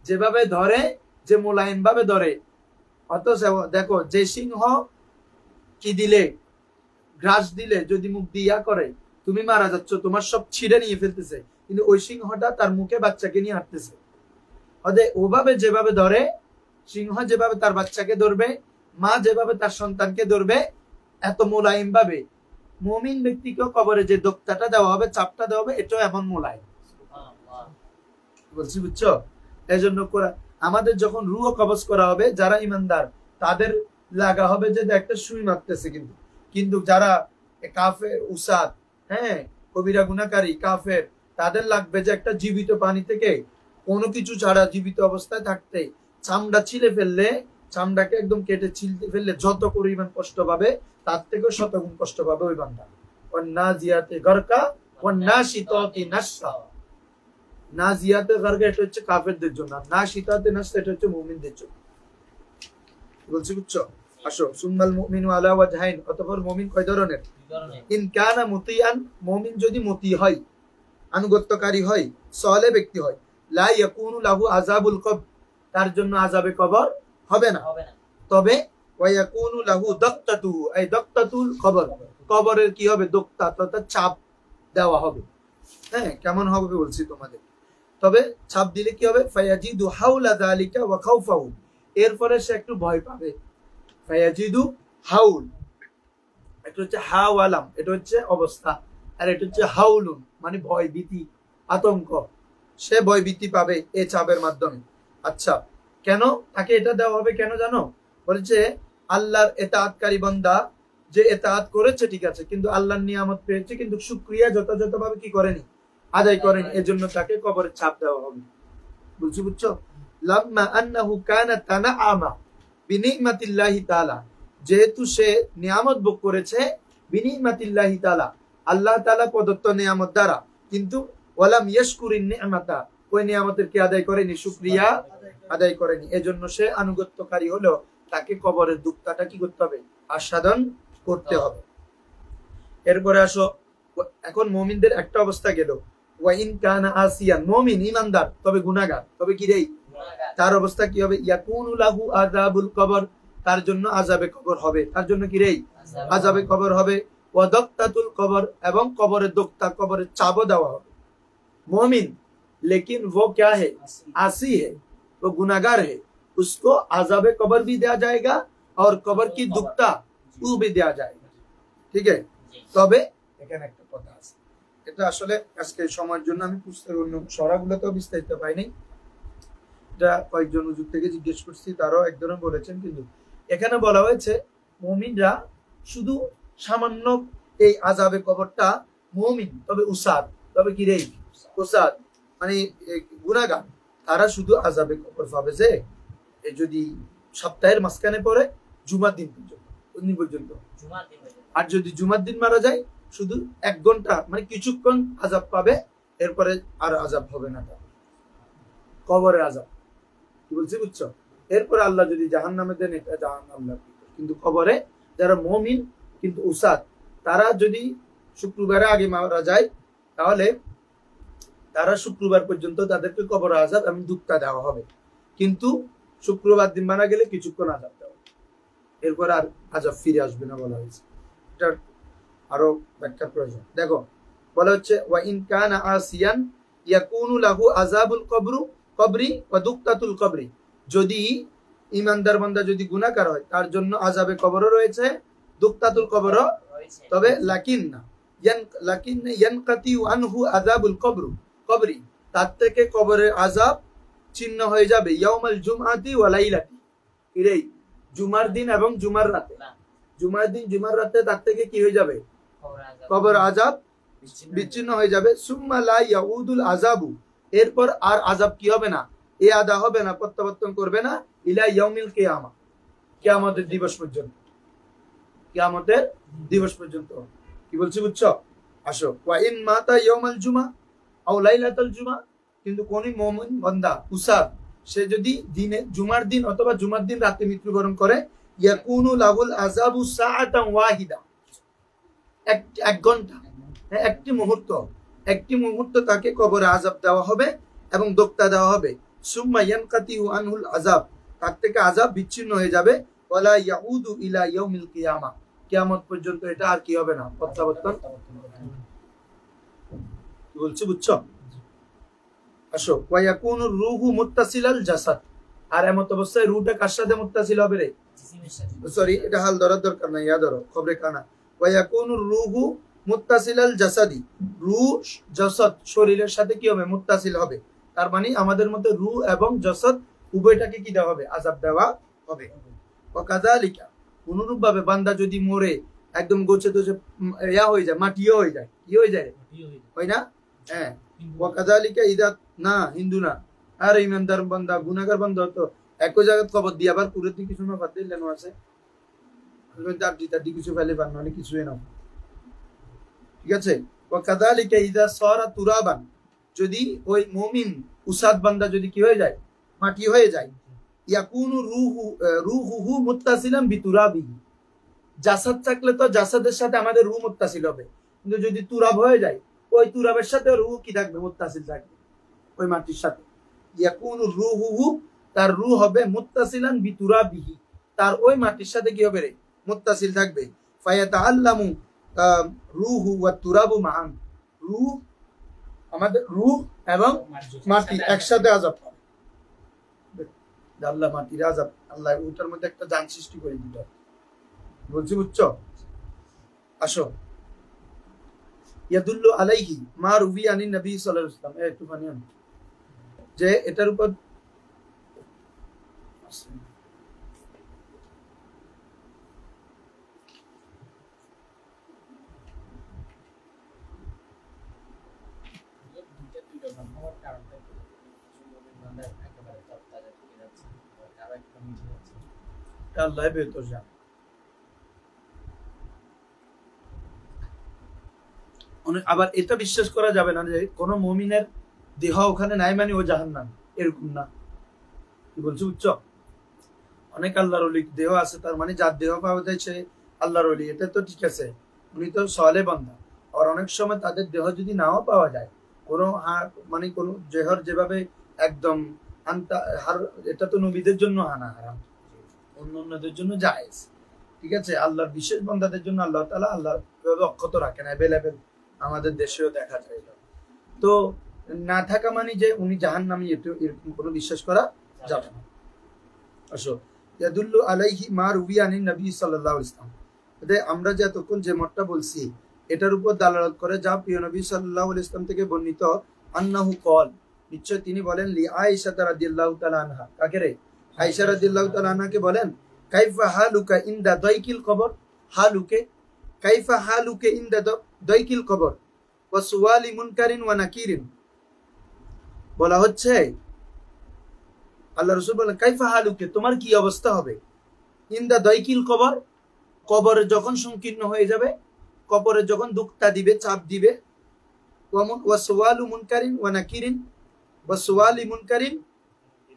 যেভাবে ধরে, যে মোলায়েম ভাবে ধরে, অথচ দেখো যে সিংহ কি দিলে, গ্রাস দিলে যদি মুখ দিয়া করে, তুমি মারা যাচ্ছ, তোমার সব ছিঁড়ে নিয়ে ফেলতেছে, কিন্তু ওই সিংহটা তার মুখে বাচ্চাকে নিয়ে হাঁটতেছে। ওভাবে যেভাবে ধরে, সিংহ যেভাবে তার বাচ্চাকে ধরবে, মা যেভাবে তার সন্তানকে ধরবে, এত মোলায়েম ভাবে মুমিন ব্যক্তিকে কবরে যে দোক্তাটা দেওয়া হবে, চাপটা দেওয়া হবে, এটাও এমন মোলায়েম। বলছি, বুঝছো? এই জন্য আমাদের যখন রূহ কবজ করা হবে, যারা ইমানদার তাদের লাগা হবে যে একটা সুই মারতেছে, কিন্তু যারা কাফের উসাদ, হ্যাঁ কবিরা গুনাহকারী কাফের, তাদের লাগবে যে একটা জীবিত পানি থেকে কোনো কিছু ছাড়া জীবিত অবস্থায় থাকতে চামড়া ছিলে ফেললে, চামড়াকে একদম কেটে ছিলতে ফেললে যত পরিমাণ কষ্ট পাবে, তার থেকেও শতগুণ কষ্ট পাবে ওই বান্দা। ওয়ান্নাজিয়াতে গরকা ওয়ান্নাশিতাতি নাশা। নাজিয়াতে গরকা এটা হচ্ছে কাফেরদের জন্য, নাশিতাতে নাশা এটা হচ্ছে মুমিনদের জন্য। বলছি, বুঝছো? আসো সুম্মাল মুমিনু আলা ওয়াজহাইন, অতঃপর মুমিন কয় ধরনের? ইন কানা মুতিআন, মুমিন যদি মুতি হয়, আনুগত্যকারী হয়, সালেহ ব্যক্তি হয়, লা ইয়াকুনু লাহু আযাবুল কবর, তার জন্য আযাবে কবর হবে না। তবে ওয়া ইয়াকুনু লাহু দাক্তাতু, এই দাক্তাতুল কবর, কবরের কি হবে, দক্তা, অর্থাৎ চাপ দেওয়া হবে। হ্যাঁ কেমন হবে বলছি তোমাদের। তবে চাপ দিলে কি হবে, ফায়াজিদু হাওলা যালিকা ওয়া খাউফাহু, এরপরে সে একটু ভয় পাবে। ফায়াজিদু হাউল, এটা হচ্ছে হাওয়ালাম, এটা হচ্ছে অবস্থা, আর এটা হচ্ছে হাউলুন মানে ভয় ভীতি আতঙ্ক, সে ভয় ভীতি পাবে এই চাপের মাধ্যমে। আচ্ছা, কেন তাকে এটা দেওয়া হবে, কেন জানো? বলছে আল্লাহর ইতাআতকারী বান্দা যে ইতাআত করেছে ঠিক আছে, কিন্তু আল্লাহর নিয়ামত পেয়েছে, কিন্তু শুকরিয়া যথাযথভাবে কি করেনি, আদায় করেনি, এজন্য তাকে কবরের চাপ দেওয়া হবে। বুঝছো? লাম্মা আন্নাহু কানা তানাআমা বিনিমাতিল্লাহি তাআলা, যেহেতু সে নিয়ামত ভোগ করেছে, বিনিমাতিল্লাহি তাআলা আল্লাহ তাআলা প্রদত্ত নিয়ামত দ্বারা, কিন্তু ওয়ালাম ইয়াশকুরিন নি'মাতা, ওই নিয়ামতের কি আদায় করেনি, শুকরিয়া আদায় করেনি, এজন্য সে আনুগত্যকারী হলো, তাকে কবরের দুঃখটা কি করতে হবে, আস্বাদন করতে হবে। এরপরে আসো, এখন মুমিনদের একটা অবস্থা গেল, ওয়া ইন কানা আসিয়ান, মুমিন ইমানদার তবে গুনাহগার, তবে কি রে, তার অবস্থা কি হবে, ইয়াকুনু লাহু আযাবুল কবর, তার জন্য আযাবে কবর হবে, তার জন্য কি রে, আযাবে কবর হবে, ওয়া দাক্তাতুল কবর, এবং কবরের দক্তা, কবরের চাপও দেওয়া হবে। मोमिन लेकिन वो क्या है, आसी है, वो गुनाहगार है, उसको आज़ाब कब्र भी दिया जाएगा और कब्र की दुखता ऊ भी दिया जाएगा। ঠিক আছে? তবে এখানে একটা কথা আছে, এটা আসলে আজকে সময়ের জন্য আমি পুস্তকের অন্য সরাগুলোতেও বিস্তারিত পাইনি, এটা কয়েকজন হুজুর থেকে জিজ্ঞেস করছি, তারাও এক ধরনের বলেছেন, কিন্তু এখানে বলা হয়েছে মুমিনরা শুধু সামান্য এই আযাবে কবরটা, মুমিন তবে উসাদ, তবে কি রে উসাদ মানে গুনাহগার, তারা শুধু আযাবে কবর পাবে যে যদি সপ্তাহের মাঝখানে পড়ে জুমার দিন পর্যন্ত, আর যদি জুমার দিন মারা যায় শুধু 1 ঘন্টা মানে কিছুক্ষণ আযাব পাবে, এরপরে আর আযাব হবে না, কবরে আযাব। কি বলছি, বুঝছো? এরপরে আল্লাহ যদি জাহান্নামে দেন, এটা জাহান্নাম লাগবে, কিন্তু কবরে যারা মুমিন কিন্তু উসাদ, তারা যদি শুক্রবারে আগে মারা যায়, তাহলে তারা শুক্রবার পর্যন্ত তাদেরকে কবর আযাব এবং দুঃখটা দেওয়া হবে, কিন্তু শুক্রবার দিন মারা গেলে কিছুক্ষণ আযাব দেওয়া, এরপর আর আযাব ফিরে আসবে না বলা হয়েছে। এটা আরো ব্যাখ্যা প্রয়োজন। দেখো বলা হচ্ছে ওয়া ইন কানা আসিয়ান ইয়াকুনু লাহু আযাবুল কবরি ওয়া দুক্তাতুল কবরি, যদি ইমানদার বান্দা যদি গুনাহগার হয় তার জন্য আযাবে কবরও রয়েছে, দুক্তাতুল কবরও, তবে লাকিন ইয়ানকাতি আনহু আযাবুল কবরি, তার থেকে কবরের আযাব ছিন্ন হয়ে যাবে ইয়াউমাল জুমআতি ওয়া লাইলাতি, এই জুমার দিন এবং জুমার রাতে তার থেকে কি হয়ে যাবে, কবর আযাব বিচ্ছিন্ন হয়ে যাবে। সুম্মা লা ইয়াউদুল আযাবু, এরপর আর আযাব কি হবে না, আদা হবে না, প্রত্যাবর্তন করবে না, ইলা ইয়াউমিল কিয়ামা, কিয়ামতের দিবস পর্যন্ত। কি বলছি বুঝছো? আসো, ওয়া ইন মাতা ইয়াউমাল জুমা আও লাইলাতুল জুমা, কিন্তু কোন মুমিন বান্দা উসাদ, সে যদি জুমার দিন অথবা জুমার দিন রাতে মৃত্যুবরণ করে, ইয়াকুনু লাহুল আযাবু সাআতান ওয়াহিদা, এক ঘন্টা, একটি মুহূর্ত তাকে কবরে আযাব দেওয়া হবে এবং দোক্তা দেওয়া হবে। সুম্মা ইয়ানকাতিহু আনহুল আযাব, তার থেকে আযাব বিচ্ছিন্ন হয়ে যাবে। ওয়ালা ইয়াউদু ইলা ইয়াউমিল কিয়ামা, কিয়ামত পর্যন্ত এটা আর কি হবে না, প্রত্যাবর্তন। কি বলছি বুঝছো? আসো, ওয়া ইয়াকুনু রূহু মুত্তাসিলাল জাসাদ, আর এমত অবস্থায় রূহটা কার সাথে মুত্তাসিল হবে রে? সরি, এটা হাল ধরার দরকার নাই, ইয়া ধরো খবরে কানা। ওয়া ইয়াকুনু রূহু মুত্তাসিলাল জাসাদি, রূহ জাসাদ শরীরের সাথে কি হবে, মুত্তাসিল হবে। তার মানে আমাদের মধ্যে রূহ এবং জাসাদ উভয়টাকে কি দেওয়া হবে, আযাব দেওয়া হবে। ওয়া কাযালিকা, অনুরূপ ভাবে বান্দা যদি মরে একদম গোছে তোছে ইয়া হয়ে যায়, মাটিও হয়ে যায়, কি হয়ে যায়, হয় না? হ্যাঁ, ওয়া কাযালিকা ইদা, না হিন্দু না, আর ইমানদার বান্দা গুনাহগার বান্দা তো একই জায়গায় কবর দিয়ে আবার পুরো দিকে কিছু না বাদ দিলে নো আছে, তার কিছু ফেলে পান মানে কিছুই না, ঠিক আছে? ওয়া কাযালিকা ইদা সারা তুরাবান, যদি ওই মুমিন উসাদ বান্দা যদি কি হয়ে যায়, মাটি হয়ে যায়, ইয়াকুনু রূহুহু মুত্তাসিলাম বিতুরাবিহি, জাসাদ থাকলে তো জাসাদের সাথে আমাদের রূহ মুত্তাসিল হবে, কিন্তু যদি তুরাব হয়ে যায়, ওই তুরাবের সাথে রূহ কি থাকবে, মুত্তাসিল থাকবে ওই মাটির সাথে। ইয়াকুনু রূহুহু, তার রূহ হবে মুত্তাসিলান বিতুরাবিহি, তার ওই মাটির সাথে কি হবে রে, মুত্তাসিল থাকবে। ফায়াতাআল্লামু রূহু ওয়া তুরাবু মাআন, রূহ, আমাদের রূহ এবং মাটি একসাথে আযাব পাবে। আল্লাহ মাটির আযাব, আল্লাহ ওটার মধ্যে একটা জান সৃষ্টি করে দিল, বলছি বুঝছো? আসো, ইয়াদুল্লু আলাইহি মা রুবি আনিন নবী সাল্লাল্লাহু আলাইহি ওয়াসাল্লাম, একটু বানিয়ে যে এটার উপর আল্লাহ বেহতর জানে। আবার এটা বিশ্বাস করা যাবে না যে কোন মুমিনের দেহ ওখানে নাই মানে ও জাহান্নাম, এরকম না। কি বলছি বুঝছো? অনেক আল্লাহর ওলি দেহ আছে, তার মানে যার দেহ পাওয়া যায় সে আল্লাহর ওলি, এটা তো ঠিক আছে, উনি তো সালেহ বান্দা। আর অনেক সময় তাদের দেহ যদি নাও পাওয়া যায়, কোনো মানে কোনো জেহর যেভাবে একদম এটা তো নবীদের জন্য হানা হারাম, অন্যদের জন্য জায়েজ, ঠিক আছে? আল্লাহর বিশেষ বান্দাদের জন্য আল্লাহ তাআলা আল্লাহ অক্ষত রাখেন, অ্যাভেলেবেল আমাদের দেশেও দেখা যায়। তো না থাকা মানে যে উনি জাহান্নামী, এরকম কোনো বিশ্বাস করা যাবে না। আসো, ইয়াদুল্লু আলাইহি মা রুবিয়া আনিন নবী সাল্লাল্লাহু আলাইহি ওয়াসাল্লাম, আমরা যে এতক্ষণ যে মতটা বলছি এটার উপর দালালত করে যা প্রিয় নবী সাল্লাল্লাহু আলাইহি ওয়াসাল্লাম থেকে বর্ণিত, আন্নাহু কল, নিশ্চয় তিনি বলেন, লি আয়েশা রাদিয়াল্লাহু তাআলা আনহা, কাকে রে? আয়েশা রাদিয়াল্লাহু তাআলা আনহাকে বলেন, কাইফা হালুকা ইনদা দাইকিল কবর, হালুকে কাইফা হালুকে ইনদা দাইকিল কবর ওয়া সুওয়ালি মুনকারিন ওয়া নাকিরিন, বলা হচ্ছে আল্লাহ রাসূল বলেন, কাইফা হালুকে, তোমার কি অবস্থা হবে, ইনদা দাইকিল কবর, কবরে যখন সংকীর্ণ হয়ে যাবে, কবরে যখন দুঃখটা দিবে, চাপ দিবে, ওয়া সুওয়ালু মুনকারিন ওয়া নাকিরিন, ওয়া সুওয়ালি মুনকারিন,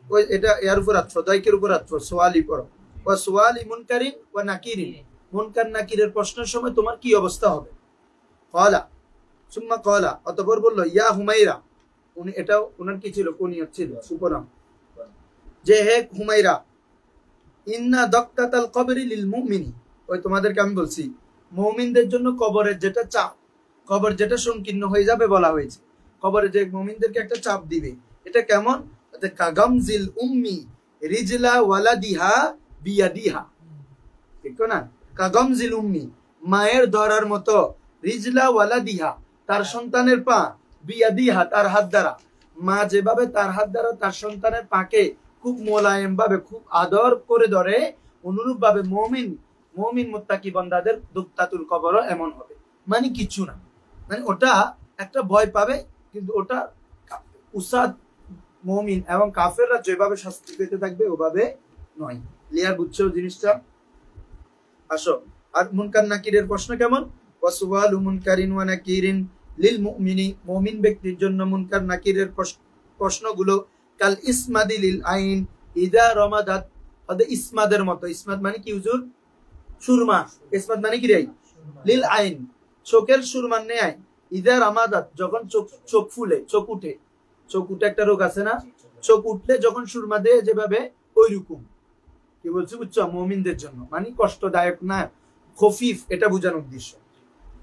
ওই এটা এর উপর আত্ম, দাইকের উপর আত্ম, সুওয়ালি পড়ো, ওয়া সুওয়ালি মুনকারিন ওয়া নাকিরিন, মুনকার নাকিরের প্রশ্নের সময় তোমার কি অবস্থা হবে। ক্বালা, সুম্মা ক্বালা, অতঃপর বলল, ইয়া হুমাইরা, উনি এটা ওনার কি ছিল, কুনিয়ত ছিল, উপনাম, যে হে হুমাইরা, ইন্না দাক্কাতাল কবরি লিল মুমিনি, ওই তোমাদেরকে আমি বলছি মুমিনদের জন্য কবরের যেটা চাপ, কবর যেটা সংকীর্ণ হয়ে যাবে বলা হয়েছে। কবরে যে মুমিনদেরকে একটা চাপ দিবে, এটা কেমন? কাগামজিল উম্মি রিজলা ওয়ালাদিহা বিয়াদিহা, ঠিক না? কাগামজিল উম্মি, মায়ের ধরার মতো, রিজলা ওয়ালাদিহা, তার সন্তানের পা, বিয়াদিহা, তার হাত দ্বারা। মা যেভাবে তার হাত দ্বারা তার সন্তানের পাকে খুব মোলায়েম ভাবে খুব আদর করে ধরে, অনুরূপ ভাবে মুমিন মুত্তাকি বান্দাদের দুক্তাতুল কবরও এমন হবে। মানে কিছু না, মানে ওটা একটা ভয় পাবে, কিন্তু ওটা উসাদ মুমিন এবং কাফেররা যেভাবে শাস্তি পেতে থাকবে ওভাবে নয়। ক্লিয়ার? বুঝছো জিনিসটা? আসো, আর মুনকার নাকিরের প্রশ্ন কেমন? ওয়াসওয়ালু মুনকারিন ওয়া নাকিরিন লিল মুমিনি, মুমিন ব্যক্তির জন্য মুনকার নাকিরের প্রশ্নগুলো কাল ইসমাদি লিল আইন ইদা রমাদাত, ইসমাদের মতো। ইসমাদ মানে কি হুজুর? সুরমা। ইসমাদ মানে কি রে? লিল আইন, চোখের সুরমার ন্যায়। ইদা রমাদাত, যখন চোখ ফুলে, চোখ উঠে একটা রোগ আছে না, চোখ উঠলে যখন সুরমা দেয় যেভাবে, ওই রকম। কি বলছি বুঝছো? মুমিনদের জন্য মানে কষ্টদায়ক না, খফিফ, এটা বোঝানোর উদ্দেশ্য।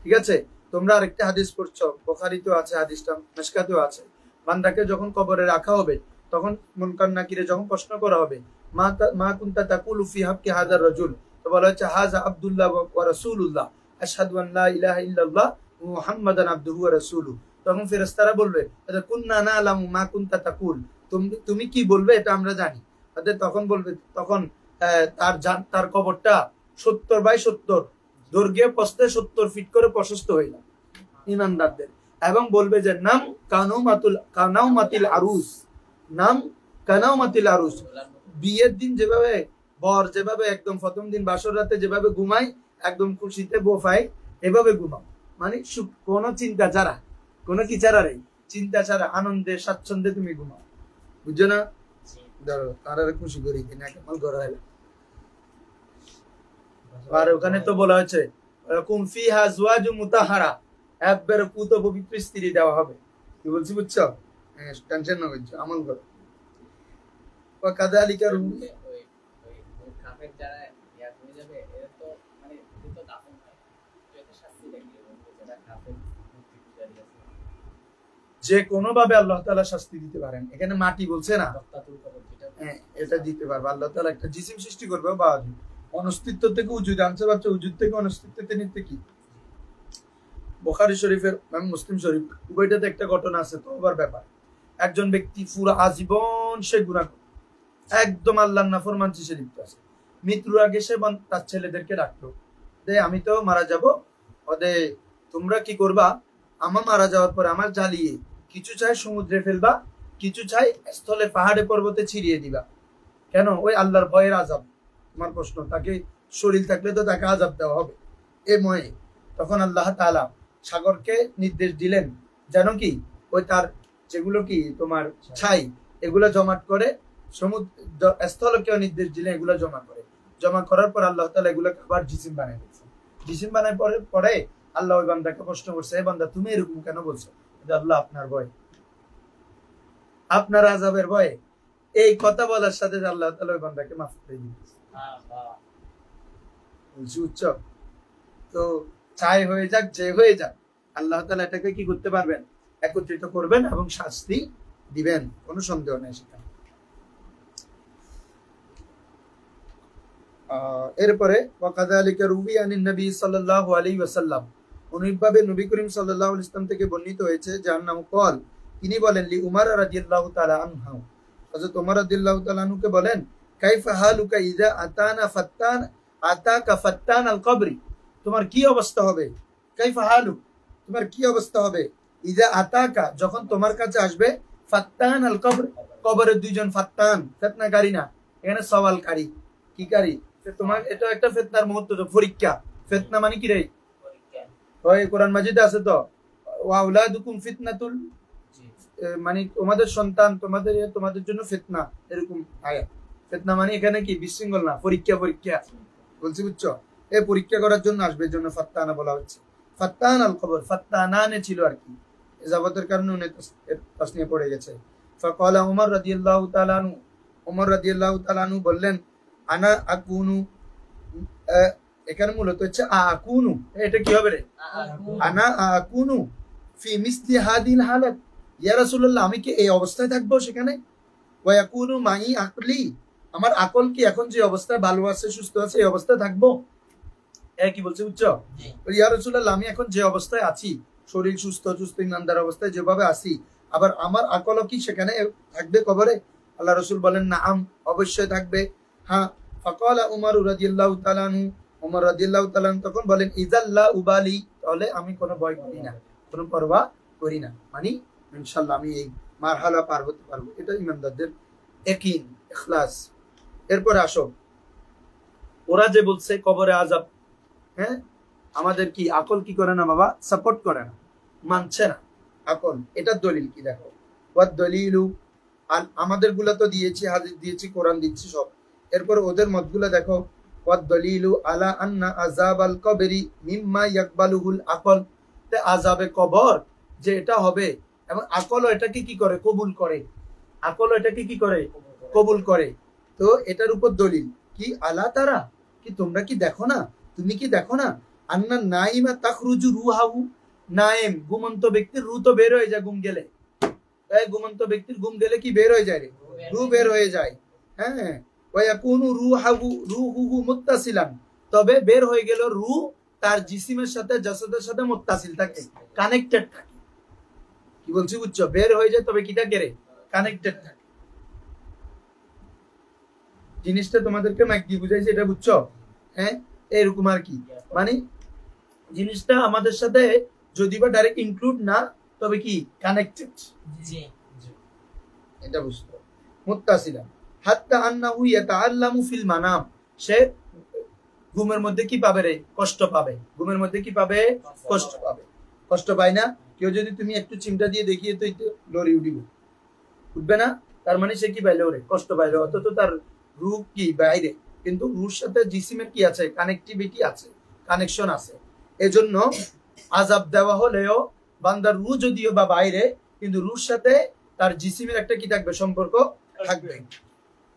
ঠিক আছে? তোমরা আরেকটা হাদিস পড়ছো, বুখারীতেও আছে হাদিসটা, মিশকাতেও আছে। বান্দাকে যখন কবরে রাখা হবে তখন মুনকার নাকিরে যখন প্রশ্ন করা হবে, মা কুনতা তাকুলু ফি হাক্কি হাযার রাজুল, তো বলা হচ্ছে হাযা আব্দুল্লাহ ওয়া রাসূলুল্লাহ আশহাদু আন লা ইলাহা ইল্লাল্লাহ ওয়া মুহাম্মাদান আবদুহু ওয়া রাসূলুহু। তখন ফেরেশতারা বলবে কুননা না'লামু মা কুনতা তাকুল, তুমি কি বলবে এটা আমরা জানি। তখন বলবে, তখন তার কবরটা 70x70 দৈর্ঘ্যে প্রস্থে 70 ফিট করে প্রশস্ত হয়ে যাবে ইমানদারদের, এবং বলবে যে নাম কানাউমাতিল আরুস, নাম কানাউমাতিল আরুস, বিয়ের দিন যেভাবে বর যেভাবে একদম প্রথম দিন বাসর রাতে যেভাবে ঘুমায়, একদম খুশিতে বোফাই, এভাবে ঘুমাও। মানে কোনো চিন্তা ছাড়া, কোনো কি ছাড়া রে, চিন্তা ছাড়া আনন্দে স্বাচ্ছন্দ্যে তুমি ঘুমাও। বুঝছো না? ধরো তারা খুশি করি কিনা কেমন করা হয়। আর ওখানে তো বলা হয়েছে কুম ফিহা আজওয়াজু মুতাহারা, একবারে পুত পবিত্র স্ত্রী দেওয়া হবে। কি বলছি বুঝছো? টেনশন না করছো, আমল করো। ওয়া কাযালিকা ওই কাফের যারা ইয়া হয়ে যাবে, এরা তো মানে দ্রুত দাফন হয়, এটা শাস্তি লাগবে যারা কাফের মূর্তি পূজারী আছে। যে কোনো ভাবে আল্লাহ তাআলা শাস্তি দিতে পারেন। এখানে মাটি বলছে না, এটা দিতে পারবে আল্লাহ তাআলা। একটা জিসিম সৃষ্টি করবে, বা অনস্তিত্ব থেকে উজুদ আনছে, বাচ্চা উজুদ থেকে অনস্তিত্বতে নিতে কি। বুখারী শরীফের এবং মুসলিম শরীফ উভয়টাতে একটা ঘটনা আছে, তওবার ব্যাপার। একজন ব্যক্তি পুরো আজীবন সে গুনাহ করে, একদম আল্লাহর নাফরমানি সে লিপ্ত আছে। মৃত্যুর আগে সে তার ছেলেদেরকে ডাকলো, আমি তো মারা যাব, তোমরা কি করবা, আমার মারা যাওয়ার পরে আমার জ্বালিয়ে কিছু চাই সমুদ্রে ফেলবা, কিছু চাই স্থলে পাহাড়ে পর্বতে ছিড়িয়ে দিবা। কেন? ওই আল্লাহর ভয়ের আযাব। তোমার প্রশ্ন, তাকে শরীর থাকলে তো তাকে আযাব দেওয়া হবে এ ময়ে। তখন আল্লাহ তাআলা সাগরকে নির্দেশ দিলেন যেন কি ওই তার যেগুলো কি তোমার ছাই, এগুলো জমাট করে, সমুদ্র স্থলকেও নির্দেশ দিলেন এগুলো জমা করার পর আল্লাহ তাআলা এগুলোকে আবার জিসিম বানিয়ে দিয়েছেন। জিসিম বানায় পরে আল্লাহ ওই বান্দাকে প্রশ্ন করছে, হে বান্দা তুমি এরকম কেন বলছো? আল্লাহ আপনার ভয়, আপনার আযাবের ভয়ে। এই কথা বলার সাথে আল্লাহ তাআলা ওই বান্দাকে মাফ করে দিয়েছে। তো চাই হয়ে যাক, যে হয়ে যাক, আল্লাহ তাআলা এটাকে কি করতে পারবেন? একত্রিত করবেন এবং শাস্তি দিবেন, কোনো সন্দেহ নেই সেখানে। এরপরে ওয়াকাযালিকা রুবি আনিন নবী সাল্লাল্লাহু আলাইহি ওয়াসাল্লাম, অনুরূপভাবে নবী করিম সাল্লাল্লাহু আলাইহি ওয়াসাল্লাম থেকে বর্ণিত হয়েছে যে আন্নাহু ক্বাল, তিনি বলেন লি উমর রাদিয়াল্লাহু তাআলা আনহু, হযরত উমর রাদিয়াল্লাহু তাআলা আনহুকে বলেন কাইফা হালুকা ইযা আতাকা ফাত্তান আল কবরি, তোমার কি অবস্থা হবে? কাইফা হালু, তোমার কি অবস্থা হবে? ইযা আতাকা, যখন তোমার কাছে আসবে, ফাত্তান আল কবর, কবরের দুইজন ফাত্তান, ফিতনাকারী না, এখানে সওয়ালকারী। কি কারী? তোমার এটা একটা ফিতনার মুহূর্ত, পরীক্ষা। ফিতনা মানে কি রে? পরীক্ষা। ওই কোরআন মাজিদে আছে তো, ওয়া আওলাদুকুম ফিতনাতুল, মানে তোমাদের সন্তান তোমাদের জন্য ফিতনা, এরকম আয়াত। ফিতনা মানে এখানে কি বিশৃঙ্খল না, পরীক্ষা বলছি বুঝছো? এই পরীক্ষা করার জন্য আসবে, এর জন্য ফাত্তানা বলা হচ্ছে। ফাত্তান আল কবর, ফাত্তানানে ছিল আর কি, ইজাবতের কারণে উনি তাসনিয়া পড়ে গেছে। ফাকালা উমর রাদিয়াল্লাহু তাআলা আনহু, উমর রাদিয়াল্লাহু তাআলা আনহু বললেন আনা আকুনু এখানে মূলত হচ্ছে আকুনু, এটা কি হবে রে? আনা আকুনু ফি মিসলি হাদিল হালাত, ইয়া রাসূলুল্লাহ আমি কি এই অবস্থায় থাকবো সেখানে? ওয়া ইয়াকুনু মাই আকলি, আমার আকল কি এখন যে অবস্থায় ভালো আছে সুস্থ আছে এই অবস্থায় থাকবো? কি বলছে বুঝছো? ইয়া রাসূলুল্লাহ আমি এখন যে অবস্থায় আছি, শরীর সুস্থ সুস্থ ইমানদার অবস্থায় যেভাবে আছি, আবার আমার আকলও কি সেখানে থাকবে কবরে? আল্লাহ রাসূল বলেন নাআম, অবশ্যই থাকবে। হ্যাঁ, ফাকালা উমর রাদিয়াল্লাহু তাআলা আনহু, উমর রাদিয়াল্লাহু তাআলা তখন বলেন ইজাল্লা উবালি, তাহলে আমি কোনো ভয় করি না, কোনো পরোয়া করি না, মানে ইনশাআল্লাহ আমি এই মারহালা পার হতে পারবো। এটা ইমানদারদের ইয়াকিন, ইখলাস। এরপরে আসো, ওরা যে বলছে কবরে আযাব, হ্যাঁ আমাদের কি আকল কি করে না বাবা? সাপোর্ট করে না, মানছে না আকল। এটার দলিল কি দেখো, ওয়াদ দলিলু, আমাদের গুলা তো দিয়েছি, হাদিস দিয়েছি, কোরআন দিচ্ছি সব। এরপর ওদের মতগুলা দেখো, ওয়াদ দলিলু আলা আন্না আযাবাল কবরি মিম্মা ইয়াকবালুহুল আকল, তে আযাবে কবর যে এটা হবে এবং আকল এটাকে কি করে? কবুল করে। আকল এটাকে কি করে? কবুল করে। তো এটার উপর দলিল কি? আলা তারা, কি তোমরা কি দেখো না, তুমি কি দেখো না, আন্না নাইমা তাখরুজু রুহাহু, নাইম ঘুমন্ত ব্যক্তির রূহ তো বের হয়ে যায় ঘুম গেলে। ঘুমন্ত ব্যক্তির ঘুম গেলে কি বের হয়ে যায় রে? রূহ বের হয়ে যায়। হ্যাঁ, ওয়া ইয়াকুনু রুহুহু মুত্তাসিলান, তবে বের হয়ে গেল রূহ তার জিসিমের সাথে, জাসাদের সাথে মুত্তাসিল থাকে, কানেক্টেড থাকে। কি বলছি বুঝছো? বের হয়ে যায় তবে কি থাকে রে? কানেক্টেড থাকে। জিনিসটা তোমাদেরকে মাইক দিয়ে বুঝাইছে, এটা বুঝছো? হ্যাঁ, এরকম আর কি, মানে জিনিসটা আমাদের সাথে যদি বা ডাইরেক্ট ইনক্লুড না, তবে কি কানেক্টেড। এটা বুঝতো। মুত্তাসিলা হাত্তা আন্নাহু ইয়াতাআল্লামু ফিল মানাম, সে ঘুমের মধ্যে কি পাবে রে? কষ্ট পাবে। ঘুমের মধ্যে কি পাবে? কষ্ট পাবে। কষ্ট পায় না? কেউ যদি তুমি একটু চিমটা দিয়ে দেখিয়ে তো লড়ি উঠিব, উঠবে না, তার মানে সে কি পাইলো রে? কষ্ট পাইলো। অথচ তার রূহ কি বাইরে, কিন্তু রূহের সাথে জিসিমের কি আছে? কানেক্টিভিটি আছে, কানেকশন আছে। এজন্য আযাব দেওয়া হলেও বান্দার রূহ যদিও বা বাইরে, কিন্তু রূহের সাথে তার জিসিমের একটা কি থাকবে? সম্পর্ক থাকবে।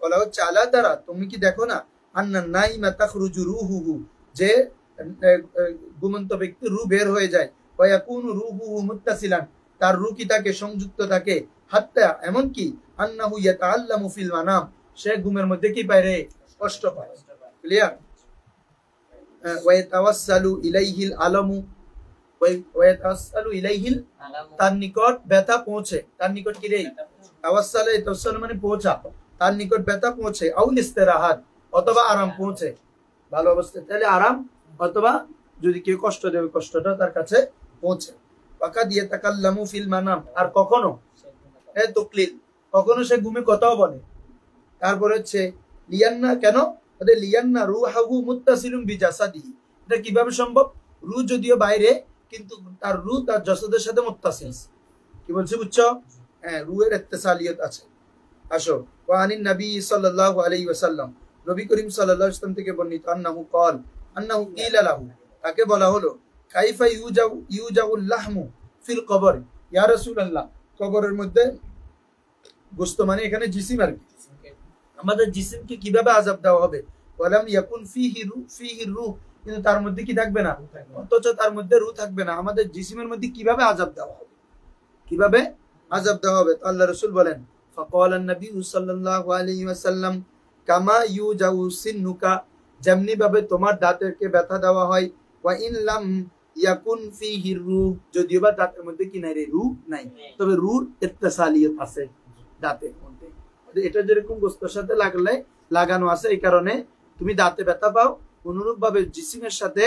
বলা হচ্ছে আলা তারা, তুমি কি দেখো না, আন্না নাইমা তাখরুজু রুহুহু, যে ঘুমন্ত ব্যক্তির রূহ বের হয়ে যায়, ওয়া ইয়াকুনু রুহুহু মুত্তাসিলান, তার রূহ কি থাকে? সংযুক্ত থাকে। হাত্তা, এমন কি আন্নাহু ইয়াতাআল্লামু ফিল মানাম, সে ঘুমের মধ্যে কি পায় রে? কষ্ট পায়। ক্লিয়ার? ওয়া ইয়াতাওয়াসসালু ইলাইহিল আলামু, ওয়া ইয়াতাওয়াসসালু ইলাইহিল, তার নিকট ব্যথা পৌঁছে। তার নিকট কি রে? তাওয়াসসালে, তাওয়াসসাল মানে পৌঁছা, তার নিকট ব্যথা পৌঁছে। আউল ইস্তিরাহাত, অথবা আরাম পৌঁছে। ভালো অবস্থায় তাহলে আরাম, অথবা যদি কেউ কষ্ট দেবে কষ্টটা তার কাছে পৌঁছে। ওয়াকাদ ইয়াতাকাল্লামু ফিল মানাম, আর কখনো তাকলিল, কখনো সে ঘুমে কথাও বলে। তারপরে হচ্ছে লিয়ান্না, কেন? লিয়ান্না রুহাহু মুত্তাসিলুম বিজাসাদিহি, এটা কিভাবে সম্ভব? রূহ যদিও বাইরে, কিন্তু তার রূহ তার জাসাদের সাথে মুত্তাসিল। কি বলছি বুঝছো? হ্যাঁ, রূহের ইত্তিসালিয়ত আছে। আসো, ওয়া আনিন নবী সাল্লাল্লাহু আলাইহি ওয়াসাল্লাম, নবী করিম সাল্লাল্লাহু আলাইহি ওয়াসাল্লাম থেকে বর্ণিত, আন্নাহু কিলা লাহু, তাকে বলা হলো, কাইফা ইউজাউল লাহমু ফিল কবর, ইয়া রাসূলুল্লাহ, কবরের মধ্যে গোশত মানে এখানে জিসিম আর কি, আমাদের জিসিমকে কিভাবে আযাব দেওয়া হবে? ওয়ালাম ইয়াকুন ফিহি রূহ, কিন্তু তার মধ্যে কি থাকবে না? অথচ তার মধ্যে রূহ থাকবে না। আমাদের জিসিমের মধ্যে কিভাবে আযাব দেওয়া হবে? কিভাবে আযাব দেওয়া হবে? তো আল্লাহ রাসূল বলেন, ফাকালা নবী সাল্লাল্লাহু আলাইহি ওয়াসাল্লাম কামা ইউজাউ সিন্নুকা, যেমনি ভাবে তোমার দাঁতকে ব্যথা দেওয়া হয়, ওয়া ইন লাম ইয়াকুন ফিহি রূহ, যদিও বা দাঁতের মধ্যে কি নাই রে? রূহ নাই, তবে রূহর ইত্তিসালিয়ত আছে দাঁতের মধ্যে। এটা যেরকম গোশতের সাথে লাগানো আছে, এই কারণে তুমি দাঁতে ব্যথা পাও, অনুরূপ ভাবে জিসিমের সাথে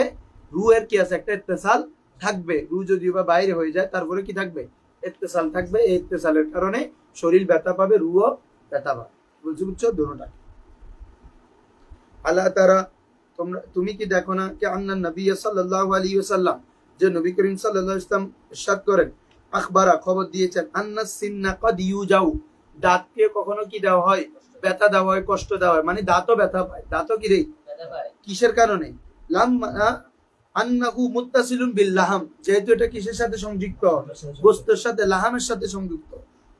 রূহের কি আছে? একটা ইত্তিসাল থাকবে। রূহ যদিও বা বাইরে হয়ে যায়, তারপরে কি থাকবে? ইত্তিসাল থাকবে। এই ইত্তিসালের কারণে শরীর ব্যথা পাবে, রূহও ব্যথা পাবে। বুঝছো দুটোটা? আল্লাহ তারা, তুমি কি দেখো না, কি আন্না নবী সাল্লাল্লাহু আলাইহি ওয়াসাল্লাম, যে নবী করিম সাল্লাল্লাহু আলাইহি ওয়াসাল্লাম ইরশাদ করেন, আখবারা, খবর দিয়েছেন, আন্না সিন্না কদ ইউজাউ, দাঁতকে কখনো কি দেওয়া হয়? ব্যথা দেওয়া হয়, কষ্ট দেওয়া হয়, মানে দাঁতও ব্যথা পায়। দাঁতও কি রে? কিসের কারণে? লাম্মা আন্নাহু মুত্তাসিলুন বিল লাহাম, যেহেতু এটা কিসের সাথে সংযুক্ত? গোশতের সাথে, লাহামের সাথে সংযুক্ত।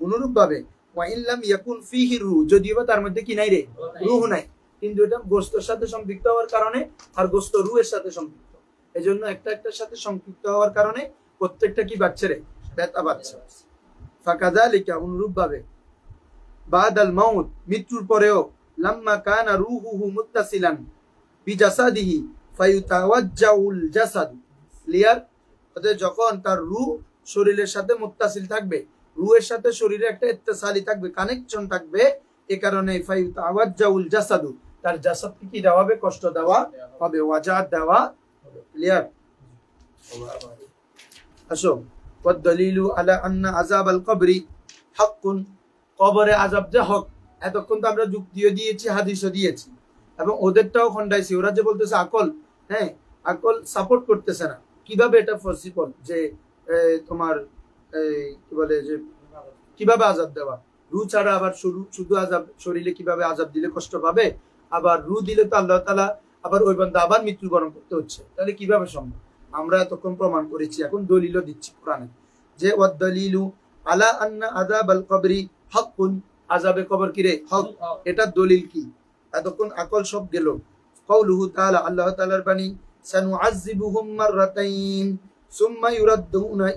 অনুরূপ ভাবে ওয়া ইন লাম ইয়াকুন ফিহি রূহ, যদিও তার মধ্যে কি নাই রে? রূহ নাই, কিন্তু এটা গোস্তের সাথে সম্পৃক্ত হওয়ার কারণে আর গোস্ত রুহের সাথে সম্পৃক্ত, এই জন্য একটা একটার সাথে সম্পৃক্ত হওয়ার কারণে প্রত্যেকটা কি বাচ্চা রে ব্যথা বাচ্চা। ফাকাযালিকা অনুরূপ ভাবে বাদাল মাউত মৃত্যুর পরেও লাম্মা কানা রূহুহু মুত্তাসিলান বিজাসাদিহি ফায়ুতাওয়াজ্জাউল জাসাদ ক্লিয়ার। অর্থাৎ যখন তার রূহ শরীরের সাথে মুত্তাসিল থাকবে, রূহের সাথে শরীরে একটা ইত্তেসালি থাকবে, কানেকশন থাকবে, এই কারণে ফায়ুতাওয়াজ্জাউল জাসাদু তার জাসাদকে কি দেওয়া হবে, কষ্ট দেওয়া হবে, ওয়াজাত দেওয়া হবে। ক্লিয়ার। আসো ওয়াদ-দালিলু আলা আন্না আযাবাল কবরি হাক্কুন, কবরে আযাব যে হক, এতক্ষণ তো আমরা যুক্তিও দিয়েছি হাদিসও দিয়েছি এবং ওদেরটাও খন্ডাইছি। ওরা যে বলতেছে আকল, হ্যাঁ আকল সাপোর্ট করতেছে না, কিভাবে এটা পসিবল যে তোমার কি বলে যে কিভাবে আযাব দেওয়া, রু ছাড়া আবার শুধু আযাব শরীরে কিভাবে আযাব দিলে কষ্ট পাবে, আবার রু দিলে তো আল্লাহ তাআলা আবার ওই বান্দা আবার মৃত্যুবরণ করতে হচ্ছে, তাহলে কিভাবে সম্ভব? আমরা এতক্ষণ প্রমাণ করেছি, এখন দলিলও দিচ্ছি কোরআনে যে ওয়াদ-দালিলু আলা আন্না আযাবাল কবরি হাক্কুন, আযাবে কবর কি রে হক, এটা দলিল কি? এতক্ষণ আকল সব গেল। কাউলুহু তাআলা, আল্লাহ তাআলার বাণী, সানুআযিবুহুম মাররাতাইন সুম্মা ইউরাদ্দুনা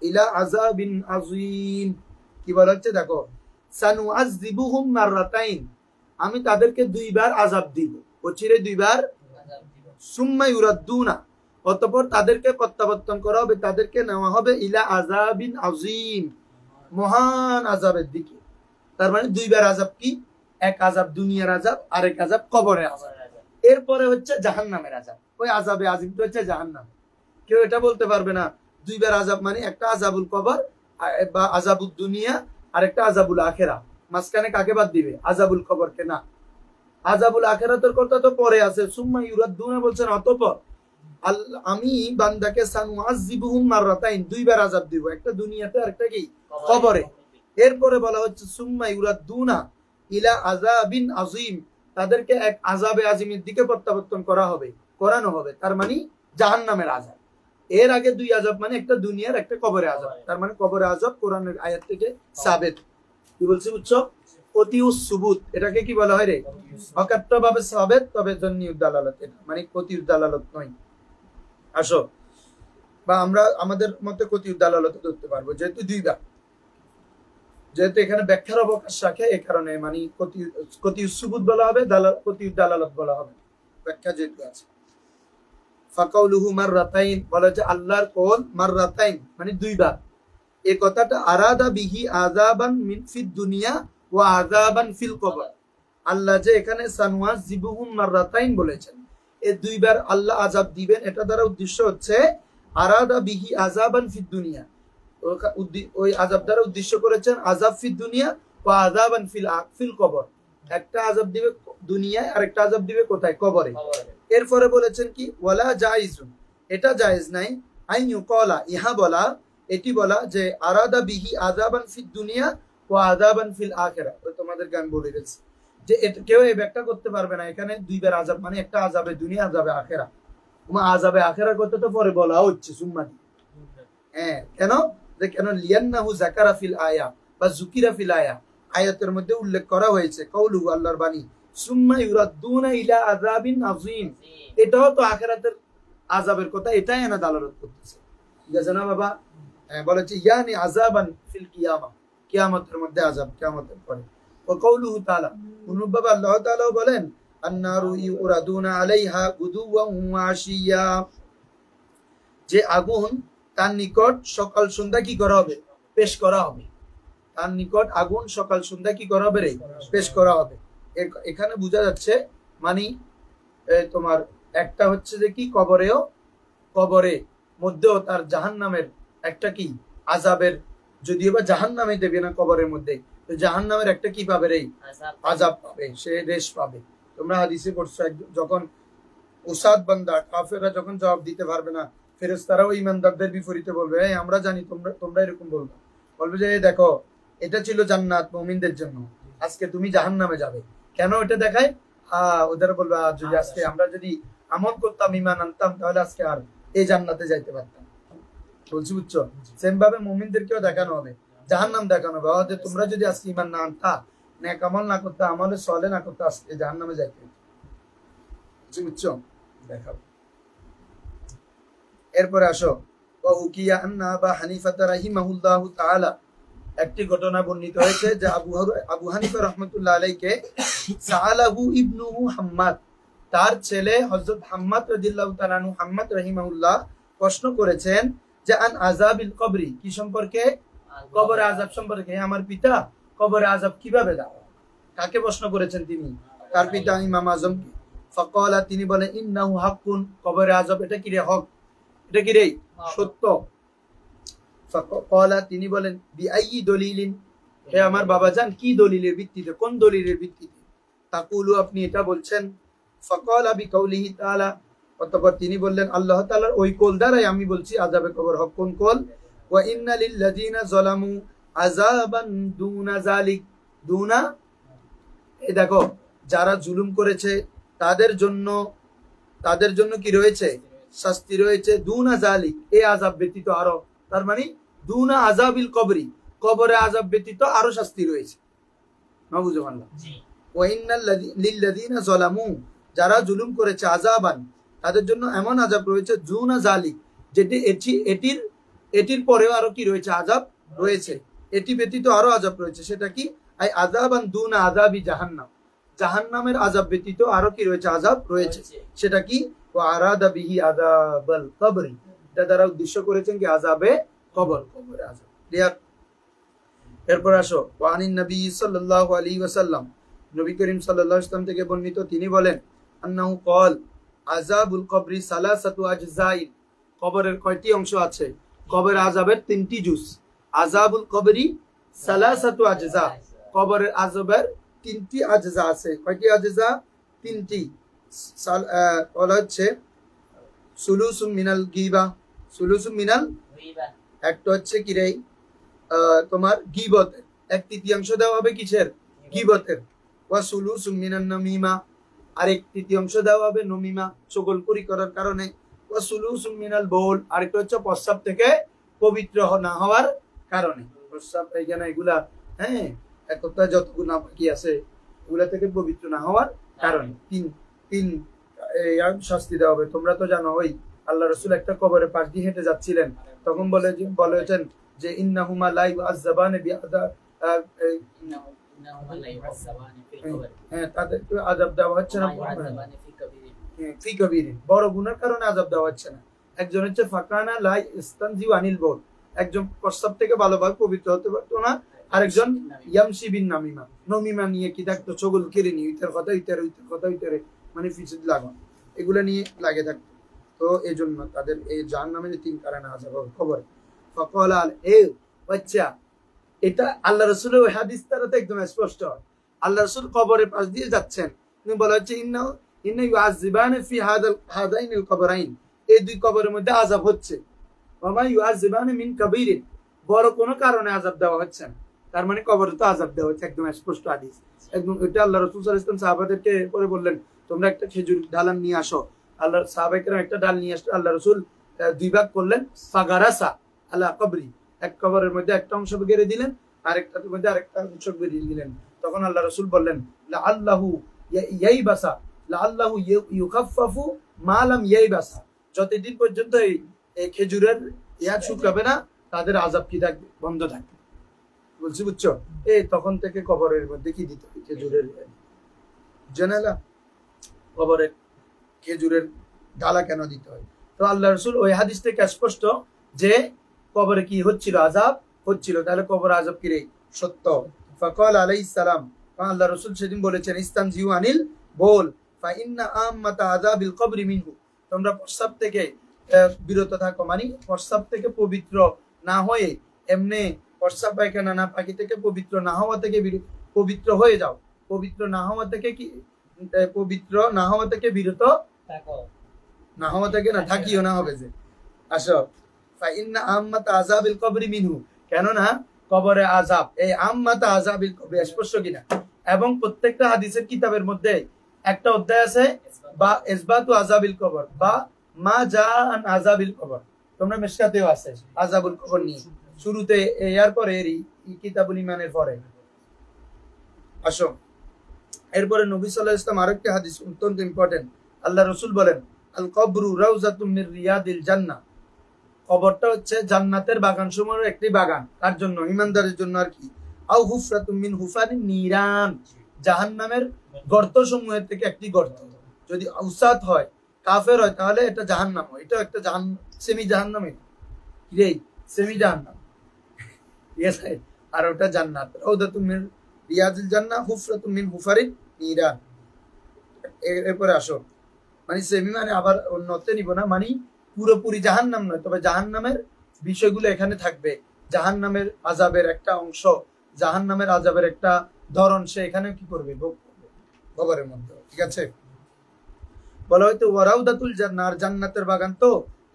ইলা আযাবিন আযীম। কি বলা হচ্ছে দেখো, সানুআযিবুহুম মাররাতাইন, আমি তাদেরকে দুইবার আযাব দিব, অচিরে দুইবার, সুম্মা ইউরাদ্দুনা অতঃপর তাদেরকে প্রত্যাবর্তন করা হবে, তাদেরকে নেওয়া হবে ইলা আযাবিন আযীম, মহান আযাবের দিকে। তার মানে দুইবার আযাব কি, এক আযাব দুনিয়ার আযাব, আরেক আযাব কবরের আযাব, এরপরে হচ্ছে জাহান্নামের আযাব। ওই আযাবে আযীম তো হচ্ছে জাহান্নাম। কেউ এটা বলতে পারবে না দুইবার আযাব মানে একটা আযাবুল কবর বা আযাবুদ দুনিয়া আর একটা আযাবুল আখিরা, মাঝখানে কাকে বাদ দিবে, আযাবুল কবরকে না। আযাবুল আখিরাতের কথা তো পরে আছে, সুম্মা ইউরাদ্দুনা বলছেন অতঃপর আমি বান্দাকে সানুআযিবুহুম মাররাতাইন দুইবার আযাব দিব, একটা দুনিয়াতে আর একটা কি কবরে। এরপরে বলা হচ্ছে সুম্মা ইউরাদ্দুনা ইলা আযাবিন আযীম, তাদেরকে এক আযাবে আযীমের দিকে প্রত্যাবর্তন করা হবে, করানো হবে, তার মানে জাহান্নামের আযাব। এর আগে দুই আযাব মানে একটা দুনিয়ার একটা কবরে আযাব, তার মানে কবরে আযাব কোরআনের আয়াত থেকে সাবিত। কি বলছি বুঝছো? কতিউস সুবুত, এটাকে কি বলা হয় রে, অকাট্যভাবে সাবিত, তবে জন্নিউদ দালালত, এটা মানে কতিউদ দালালত নয়। আসো, বা আমরা আমাদের মতে কতিউদ দালালত ধরতে পারবো, যেহেতু দুইবার, যেহেতু এখানে ব্যাখ্যার অবকাশ রাখে, এই কারণে মানে কতিউস সুবুত বলা হবে, কতিউদ দালালত বলা হবে, ব্যাখ্যা যেহেতু আছে। ফাকাউলুহু মাররাতাইন, বলা যে আল্লাহর কওল মাররাতাইন মানে দুইবার। এই কথাটা আরাদা বিহি আযাবান মিন ফিদ দুনিয়া ওয়া আযাবান ফিল কবর, আল্লাহ যে এখানে সানুআযিবুহুম মাররাতাইন বলেছেন, এই দুইবার আল্লাহ আযাব দিবেন, এটা দ্বারা উদ্দেশ্য হচ্ছে আরাদা বিহি আযাবান ফিদ দুনিয়া, ওই আযাব দ্বারা উদ্দেশ্য করেছেন আযাব ফিদ দুনিয়া ওয়া আযাবান ফিল কবর, একটা আযাব দিবে দুনিয়ায় আর একটা আযাব দিবে কোথায়, কবরে। এরপরে বলেছেন কি ওয়ালা জাইজুন, এটা জায়েজ নাই, আইন ইউকালা ইহা বলা, এটি বলা যে আরাদা বিহি আযাবান ফিদ দুনিয়া ওয়া আযাবান ফিল আখিরা। তো তোমাদেরকে আমি বলে গেছি যে কেউ এই ব্যাখ্যা করতে পারবে না এখানে দুইবার আযাব মানে একটা আযাবে দুনিয়া আযাবে আখিরা। তোমার আযাবে আখিরার কথা তো পরে বলা হচ্ছে সুম্মাদি, হ্যাঁ কেন, যে কেন লিয়ান্নাহু যাকারা ফিল আয়া বা যুকিরা ফিল আয়া, আয়াতের মধ্যে উল্লেখ করা হয়েছে কাউলু আল্লাহর বাণী, সুম্মা ইউরাদ্দুনা ইলা আযাবিন আযীম, এটাও তো আখিরাতের আযাবের কথা, এটাই এনা দালালত করতেছে। ঠিক আছে না বাবা? বলেছে ইয়ানি আযাবান ফিল কিয়ামা, কিয়ামতের মধ্যে আযাব, কিয়ামতের পরে। ওয়া কাউলুহু তাআলা, অনুরূপভাবে আল্লাহ তাআলা বলেন আন্নারু ইউরাদুনা আলাইহা গুদুওয়ান ওয়া আশিয়া, যে আগুন তার নিকট সকাল সন্ধ্যা কি করা হবে, পেশ করা হবে, তার নিকট আগুন সকাল সন্ধ্যা কি করা হবে রে, পেশ করা হবে। এখানে বোঝা যাচ্ছে মানে তোমার একটা হচ্ছে যে কি কবরে মধ্যেও তার জাহান্নামের একটা কি আযাবের, যদিও বা জাহান্নামে দেবে না কবরের মধ্যে, তো জাহান্নামের একটা কি পাবে রে, আযাব পাবে, সে রেশ পাবে। তোমরা হাদিসে পড়ছো যখন উসাদ বান্দা কাফেররা যখন জবাব দিতে পারবে না, ফেরেশতারাও ঈমানদারদের বিপরীতে বলবে, এই আমরা জানি তোমরা এরকম বলবে যে দেখো এটা ছিল জান্নাত মুমিনদের জন্য, আজকে তুমি জাহান্নামে যাবে। কেন এটা দেখায়? ওদের বলবে যদি আজকে আমরা যদি আমল করতাম, ঈমান আনতাম, তাহলে আজকে আর এই জান্নাতে যাইতে পারতাম। বলছি বুঝছো? সেম ভাবে মুমিনদেরকেও দেখানো হবে, জাহান্নাম দেখানো হবে, তোমরা যদি আজকে ঈমান না আনতা নেক আমল না করতে, আমলে সলে না করতে, আজকে জাহান্নামে যাইতে। বুঝছো? দেখাবো। এরপরে আসো, ওয়াহুকিয়া আন্না আবা হানিফা রাহিমাহুল্লাহু তাআলা, একটি ঘটনা বর্ণিত হয়েছে যে আবু হানিফা রাহমাতুল্লাহ আলাইহিকে সাআলাহু ইবনুহু হাম্মাদ, তার ছেলে হযরত হাম্মাদ রাদিয়াল্লাহু তাআলা আনহু, হাম্মাদ রাহিমাহুল্লাহ প্রশ্ন করেছেন যে আন আযাবিল কবরি, কি সম্পর্কে? কবরে আযাব সম্পর্কে। আমার পিতা কবরে আযাব কিভাবে দাও? কাকে প্রশ্ন করেছেন তিনি? তার পিতা ইমাম আজমকে। ফাকালা, তিনি বলেন ইন্নাহু হাক্কুন, কবরে আযাব এটা কি রে? হক, এটা কি রে? সত্য। ফাকালা, তিনি বলেন বিআইয়ি দলিলিন, হে আমার বাবা জান, কি দলিলের ভিত্তিতে, কোন দলিলের ভিত্তিতে? তাকুলু, আপনি এটা বলছেন। ফাকালা বিকাউলিহি তাআলা, অতঃপর তিনি বললেন আল্লাহ তাআলার ওই কোল দ্বারাই আমি বলছি আযাবে কবর হক। কোন কোল? ওয়া ইন্না লিল্লাযিনা যালামু আযাবান দুনা যালিক, দুনা, এই দেখো যারা জুলুম করেছে তাদের জন্য কি রয়েছে? শাস্তি রয়েছে। দুনা যালিক, এই আযাব ব্যতীত আরো, তার মানে দুনা আযাবিল কবরি, কবরে আযাব ব্যতীত আরো শাস্তি রয়েছে। নাউযুবিল্লাহ। ওয়া ইন্নাল লিল্লাযিনা যালামু, যারা জুলুম করেছে, আযাবান, তাদের জন্য এমন আযাব রয়েছে, দুনা যালিক, যেটি এটির পরেও আরো কি রয়েছে? আযাব রয়েছে। এটি ব্যতীত আরো আযাব রয়েছে। সেটা কি? আই আযাবান দুনা আযাবি জাহান্নাম, জাহান্নামের আযাব ব্যতীত আরো কি রয়েছে? আযাব রয়েছে। সেটা কি? ওয়া আরাদা বিহি আযাবাল কবরি, এটা দ্বারা উদ্দেশ্য করেছেন কি? আযাবে কবর, কবরে আযাব। ক্লিয়ার? এরপর আসো, ওয়া আনিন নবী সাল্লাল্লাহু আলাইহি ওয়াসাল্লাম, নবী করিম সাল্লাল্লাহু আলাইহি ওয়াসাল্লাম থেকে বর্ণিত, তিনি বলেন আন্নাহু ক্বাল আযাবুল কবরি সালাসাতু আজজাইন, কবরের কয়টি অংশ আছে? কবরের আযাবের তিনটি জুজ। আযাবুল কবরি সালাসাতু আজজা, কবরের আযাবের তিনটি আজজা আছে। কয়টি আজজা? তিনটি। বলা হচ্ছে সুলুসুম মিনাল গীবা, সুলুসুম মিনাল, একটা হচ্ছে কি রে তোমার গীবতের, এক তৃতীয়াংশ দেওয়া হবে কিসের? গীবতের। ওয়া সুলুসুম মিনান নামিমা, আরেক তৃতীয়াংশ দেওয়া হবে নমিমা, চগলখড়ি করার কারণে। ওয়া সুলুসুম মিনাল বাউল, আরেকটা হচ্ছে প্রস্রাব থেকে পবিত্র না হওয়ার কারণে। প্রস্রাব এখানে এগুলা, হ্যাঁ, এক কথায় যতগুলো নাপাকি আছে এগুলা থেকে পবিত্র না হওয়ার কারণে তিন শাস্তি দেওয়া হবে। তোমরা তো জানো, ওই আল্লাহ রাসূল একটা কবরের পাশ দিয়ে হেঁটে যাচ্ছিলেন, তখন বলেছেন যে ইন্নাহুমা লা ইউআযাবানি বিআযা, হ্যাঁ, তাদেরকে আযাব দেওয়া হচ্ছে না ফি কবীরিন, বড় গুনার কারণে আযাব দেওয়া হচ্ছে না। একজন হচ্ছে ফাকানা লা ইস্তানজিউ আনিল বাউল, একজন প্রস্রাব থেকে ভালোভাবে পবিত্র হতে পারতো না, আরেকজন ইয়ামশি বিন নামিমা, নমিমা নিয়ে কি থাকতো? চগল কেড়ে নিয়ে ইতার কথা ইতারে মানে ফিসিদ লাগান, এগুলা নিয়ে লাগে থাকতো। তো এই জন্য তাদের এই জাহান্নামের তিন কারণে আযাব হবে কবরে। ফাকালা আল এ বাচ্চা, এটা আল্লাহ রাসূলের ওই হাদিস দ্বারা একদম স্পষ্ট। আল্লাহ রাসূল কবরের পাশ দিয়ে যাচ্ছেন, তিনি বলা হচ্ছে ইন্না ইউআযিবানি ফি হাদাইনিল কবরাইন, এই দুই কবরের মধ্যে আযাব হচ্ছে। ওয়া মা ইউআযিবানি মিন কাবীরিন, বড় কোনো কারণে আযাব দেওয়া হচ্ছে না। তার মানে কবরে তো আযাব দেওয়া হচ্ছে, একদম স্পষ্ট হাদিস। একদম এটা আল্লাহ রাসূল সাল্লাল্লাহু আলাইহি ওয়াসাল্লাম সাহাবাদেরকে পরে বললেন, তোমরা একটা খেজুর ডাল নিয়ে আসো। আল্লাহ সাহাবায়ে একটা ডাল নিয়ে আসলো, আল্লাহ রাসূল দুই ভাগ করলেন, ফাগারাসা আলা কবরি, এক কবরের মধ্যে একটা অংশ গেড়ে দিলেন, আরেকটার মধ্যে আরেকটা অংশ গেড়ে দিলেন। তখন আল্লাহ রাসূল বললেন লাআল্লাহু ইয়াইবাসা, লাআল্লাহু ইউখাফফাফু মা লাম ইয়াইবাসা, যতদিন পর্যন্ত এই খেজুরের শুকাবে না, তাদের আযাব কি থাকবে? বন্ধ থাকবে। বলছি বুঝছো? তখন থেকে কবরের মধ্যে কি দিতে হয়? খেজুরের জানালা, কবরে খেজুরের ডালা কেন দিতে হয়? তো আল্লাহ রাসূল ওই হাদিস থেকে স্পষ্ট যে কবরে কি হচ্ছিল? আযাব হচ্ছিল। তাহলে কবর আযাব কি রে? সত্য। ফাকাল আলাইহিস সালাম, আল্লাহ রাসূল সেদিন বলেছেন ইস্তানজিউ আনিল বাউল ফা ইন্না আম্মাতা আযাবিল কবরি মিনহু, তোমরা প্রস্রাব থেকে বিরত থাকো, মানে প্রস্রাব থেকে পবিত্র না হয়ে এমনি প্রস্রাব পায়খানা না পাকি থেকে পবিত্র না হওয়া থেকে পবিত্র হয়ে যাও। পবিত্র না হওয়া থেকে কি? পবিত্র না হওয়া থেকে বিরত থাকো, না হওয়া থেকে না থাকিও না হবে যে। আসো, ফা ইন্না আম্মাতা আযাবিল কবরি মিনহু, কেননা কবরে আযাব, এই আম্মাতা আযাবিল কবরি স্পষ্ট কিনা? এবং প্রত্যেকটা হাদিসের কিতাবের মধ্যে একটা অধ্যায় আছে বা ইসবাতু আযাবিল কবর বা মা জাআন আযাবিল কবর। তোমরা মিশকাতেও আছে আযাবুল কবর নিয়ে, শুরুতে এর পরে কিতাবুল ঈমানের পরে আসো, এরপরে নবী সাল্লাল্লাহু আলাইহি ওয়াসাল্লাম আরেকটা হাদিস অত্যন্ত ইম্পর্টেন্ট। আল্লাহ রাসূল বলেন, আল কবরু রাউযাতুম মির রিয়াদিল জান্নাহ, কবরটা হচ্ছে জান্নাতের বাগান সমূহের একটি বাগান। কার জন্য? ঈমানদারের জন্য আর কি। আও হুফরাতুম মিন হুফারিন নিরান, জাহান্নামের গর্ত সমূহের থেকে একটি গর্ত। যদি উসাত হয়, কাফের হয়, তাহলে এটা জাহান্নাম হয়। এটা একটা সেমি জাহান্নামই, রে সেমি জাহান্নাম, ঠিক আছে। আর ওটা জান্নাত। রাউযাতুম মিন রিয়াদিল জান্নাহ হুফরাতুম মিন হুফারিন নিরান। এরপরে আসো, মানে সেমি মানে আবার অন্যতে নিব না, মানে পুরোপুরি জাহান্নাম নয়, তবে জাহান্নামের বিষয়গুলো এখানে থাকবে। জাহান্নামের আযাবের একটা অংশ, জাহান্নামের আযাবের একটা ধরন সে এখানে কি করবে, ভোগ করবে কবরের মধ্যে, ঠিক আছে। বলা হয়তো ওয়ারাউদাতুল জান্নাহ, জান্নাতের বাগান তো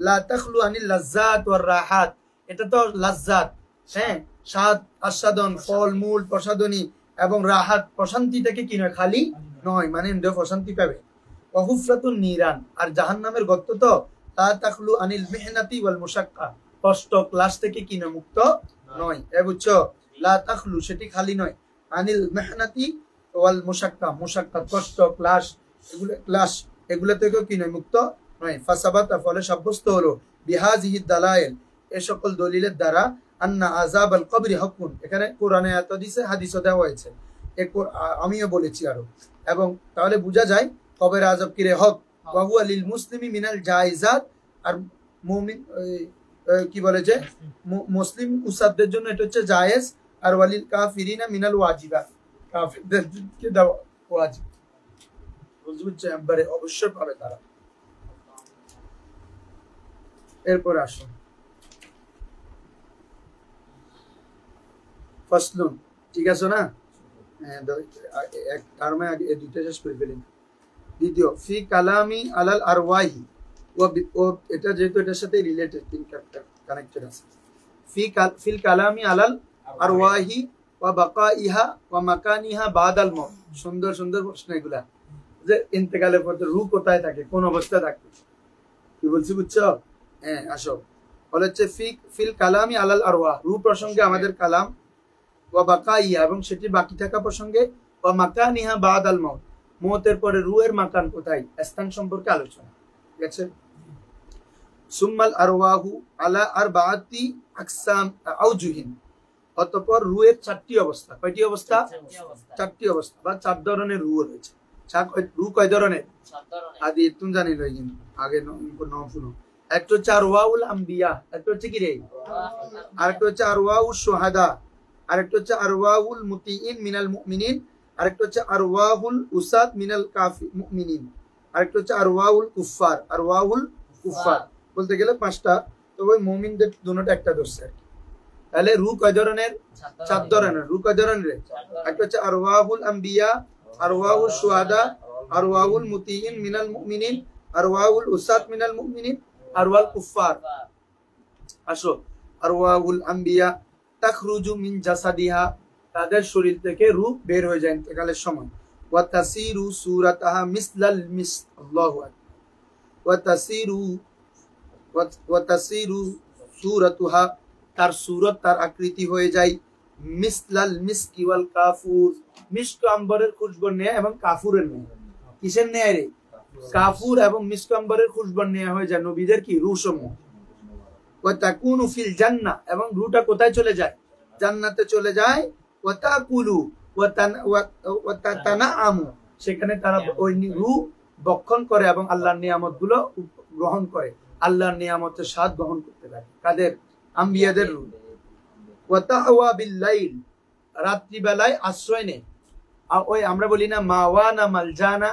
লা তাখলু আনিল লাজ্জাত ওয়ার রাহাত, এটা তো লাজ্জাত, হ্যাঁ, স্বাদ আস্বাদন, ফল মূল প্রসাদনী এবং রাহাত প্রশান্তি থেকে কি নয়, খালি নয়, মানে প্রশান্তি পাবে। ওয়াহুফরাতুন নিরান, আর জাহান্নামের গর্ত তো লা তাখলু আনিল মিহনাতি ওয়াল মুশাক্কা, কষ্ট ক্লাস থেকে কি নয়, মুক্ত নয়। বুঝছো, লা তাখলু সেটি খালি নয়, আনিল মিহনাতি ওয়াল মুশাক্কা, মুশাক্কা কষ্ট ক্লাস, এগুলো থেকে কি নয়, মুক্ত নয়। ফাসাবাতা, ফলে সাব্যস্ত হলো, বিহাজিহি দালাইল, এই সকল দলিলের দ্বারা, আন্না আযাব আল কবরি হকুন, এখানে কোরআনে আয়াত দিয়েছে, হাদিসও দেওয়া হয়েছে, আমিও বলেছি আরো। এবং তাহলে বোঝা যায় কবরের আযাব কিরে হক। ওয়া হুয়া লিল মুসলিমি মিনাল জায়েজাত, আর মুমিন কি বলে যে মুসলিম উসাদদের জন্য এটা হচ্ছে জায়েজ, আর ওয়ালিল কাফিরিনা মিনাল ওয়াজিবাত, কাফিরদেরকে দেওয়া ওয়াজিব। বুঝছো, একবারে অবশ্যই পাবে তারা। এরপর আসো ফাসলুন, ঠিক আছে না? এক টার্মে আগে এই দুইটা শেষ করে ফেলেন। দ্বিতীয়, ফি কালামি আলাল আরওয়াহি, ও এটা যেহেতু এটার সাথে রিলেটেড, কানেক্টেড আছে। ফিল কালামি আলাল আরওয়াহি ওয়া বাকাইহা ওয়া মাকানিহা বাদাল মউত, সুন্দর সুন্দর প্রশ্ন এগুলা, যে ইন্তেকালের পর রূহ কোথায় থাকে, কোন অবস্থায় থাকে, কি বলছি বুঝছো? হ্যাঁ, আসো, বলে হচ্ছে ফিল কালামি আলাল আরওয়াহ, রূহ প্রসঙ্গে আমাদের কালাম, ওয়া বাকাইহা, এবং সেটি বাকি থাকা প্রসঙ্গে, ওয়া মাকানিহা বাদাল মউত, মওতের পরে রূহের মাকান কোথায়, স্থান সম্পর্কে আলোচনা, ঠিক আছে। সুম্মাল আরওয়াহু আলা আরবাআতি আকসাম আউজুহিন, অতঃপর রূহের চারটি অবস্থা। কয়টি অবস্থা? চারটি অবস্থা, বা চার ধরনের রূহ রয়েছে। রূহ কয় ধরনের? আদি তুমি জানি লই, কিন্তু আগে নাম শুনো। একটা হচ্ছে আরওয়াউল আম্বিয়া, একটা হচ্ছে কি রে, আরেকটা হচ্ছে আরওয়াউশ শুহাদা, আরেকটা হচ্ছে আরওয়াউল মুতিইন মিনাল মুমিনিন, আরেকটা হচ্ছে আরওয়াহুল উসাদ মিনাল কাফি মুমিনিন, আরেকটা হচ্ছে আরওয়াহুল কুফার, আরওয়াহুল কুফার। বলতে গেলে পাঁচটা, তো ওই মুমিনদের দুটোটা একটা ধরছে আর কি। তাহলে রূহ কয় ধরনের? চার ধরনের। রূহ কয় ধরনের? একটা হচ্ছে আরওয়াহুল আম্বিয়া, আরওয়াহুল শুহাদা, আরওয়াহুল মুতিইন মিনাল মুমিনিন, আরওয়াহুল উসাদ মিনাল মুমিনিন, আরওয়াল কুফার। আসো, আরওয়াহুল আম্বিয়া তাখরুজু মিন জাসাদিহা, তাদের শরীর থেকে রূহ বের হয়ে যায় ইন্তেকালের সময়। ওয়া তাসিরু সূরাতাহা মিসলাল মিস, আল্লাহু আকবার, ওয়া তাসিরু সূরাতুহা, তার সূরত, তার আকৃতি হয়ে যায় মিসলাল মিসকি ওয়াল কাফুর, মিস্ক আম্বরের খুশবু নেয় এবং কাফুরের নেয়। কিসের নেয় রে? কাফুর এবং মিস্ক আম্বরের খুশবু নেয় হয়ে যায় নবীদের কি রূহ সমূহ। ওয়া তাকুনু ফিল জান্নাহ, এবং রূহটা কোথায় চলে যায়? জান্নাতে চলে যায়। ওয়া তাকুলু ওয়া তানাআমু, সেখানে তারা ওই রূহ ভক্ষণ করে এবং আল্লাহর নিয়ামত গুলো গ্রহণ করে, আল্লাহর নিয়ামতের স্বাদ গ্রহণ করতে পারে। কাদের? আম্বিয়াদের রূহ। ওয়া তাওয়া বিল লাইল, রাত্রি বেলায় আশ্রয় নেয়। ওই আমরা বলি না মাওয়া না মালজানা,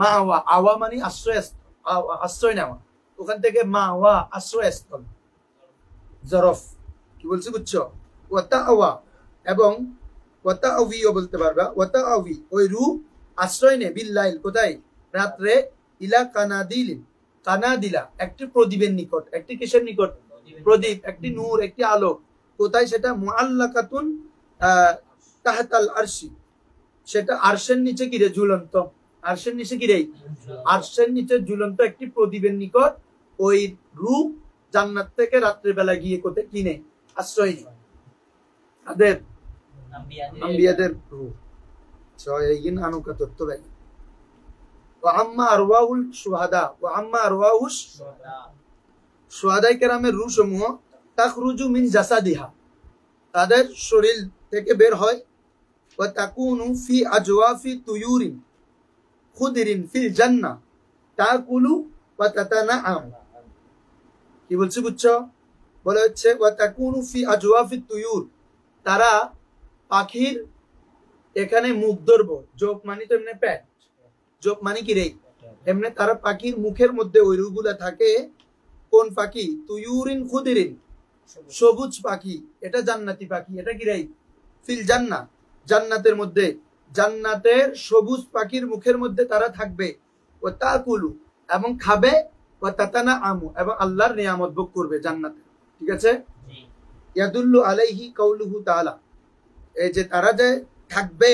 মাওয়া, আওয়া মানে আশ্রয় নেওয়া, ওখান থেকে মাওয়া আশ্রয়স্থল, জরফ, কি বলছি বুঝছো? ওয়া তাওয়া, এবং ওয়া তাওয়িও বলতে পারবা। ওয়া তাওয়ি, ওই রূহ আশ্রয় নেয় বিল লাইল, কোথায়? রাত্রে, ইলা কানাদিলিন, কানাদিলা একটি প্রদীপের নিকট। একটি কিসের নিকট? প্রদীপ, একটি নূর, একটি আলো। কোথায় সেটা? মুআল্লাকাতুন তাহতাল আরশি, সেটা আরশের নিচে কি রে? ঝুলন্ত। আরশের নিচে কি রে? আরশের নিচে ঝুলন্ত একটি প্রদীপের নিকট ওই রূহ জান্নাত থেকে রাত্রে বেলা গিয়ে কোথায় কিনে আশ্রয় নেয়। তাদের আম্বিয়াদের রূহ ছয়গিন আনুকা তত্ত্ব ভাই ওয়া আম্মা আরওয়াহুল শুহাদা ওয়া আম্মা আরওয়াহুশ শুহাদায়ে কেরামের রূহ সমূহ তাখরুজু মিন জাসাদিহা তাদের শরীর থেকে বের হয় ওয়া তাকুনু ফি আজওয়াফি তুয়ুরিন খুদরিন ফিল জান্নাহ তাকুলু ওয়া তাতানাআম কি বলছে বুঝছো বলা হচ্ছে ওয়া তাকুনু ফি আজওয়াফি তুয়ুর তারা পাখির এখানে মুখ ধরবো যোগ মানে তো এমনি পেট যোগ মানে কি রে এমনি তারা পাখির মুখের মধ্যে ওই রুগুলা থাকে কোন পাখি তুয়ুরিন খুদরিন সবুজ পাখি এটা জান্নাতি পাখি এটা কি রে ফিল জান্নাহ জান্নাতের মধ্যে জান্নাতের সবুজ পাখির মুখের মধ্যে তারা থাকবে ও তাকুলু এবং খাবে ও তাতানা আমু এবং আল্লাহর নিয়ামত ভোগ করবে জান্নাতে ঠিক আছে ইয়াদুল্লু আলাইহি কাউলুহু তাআলা এই যে তারা যে থাকবে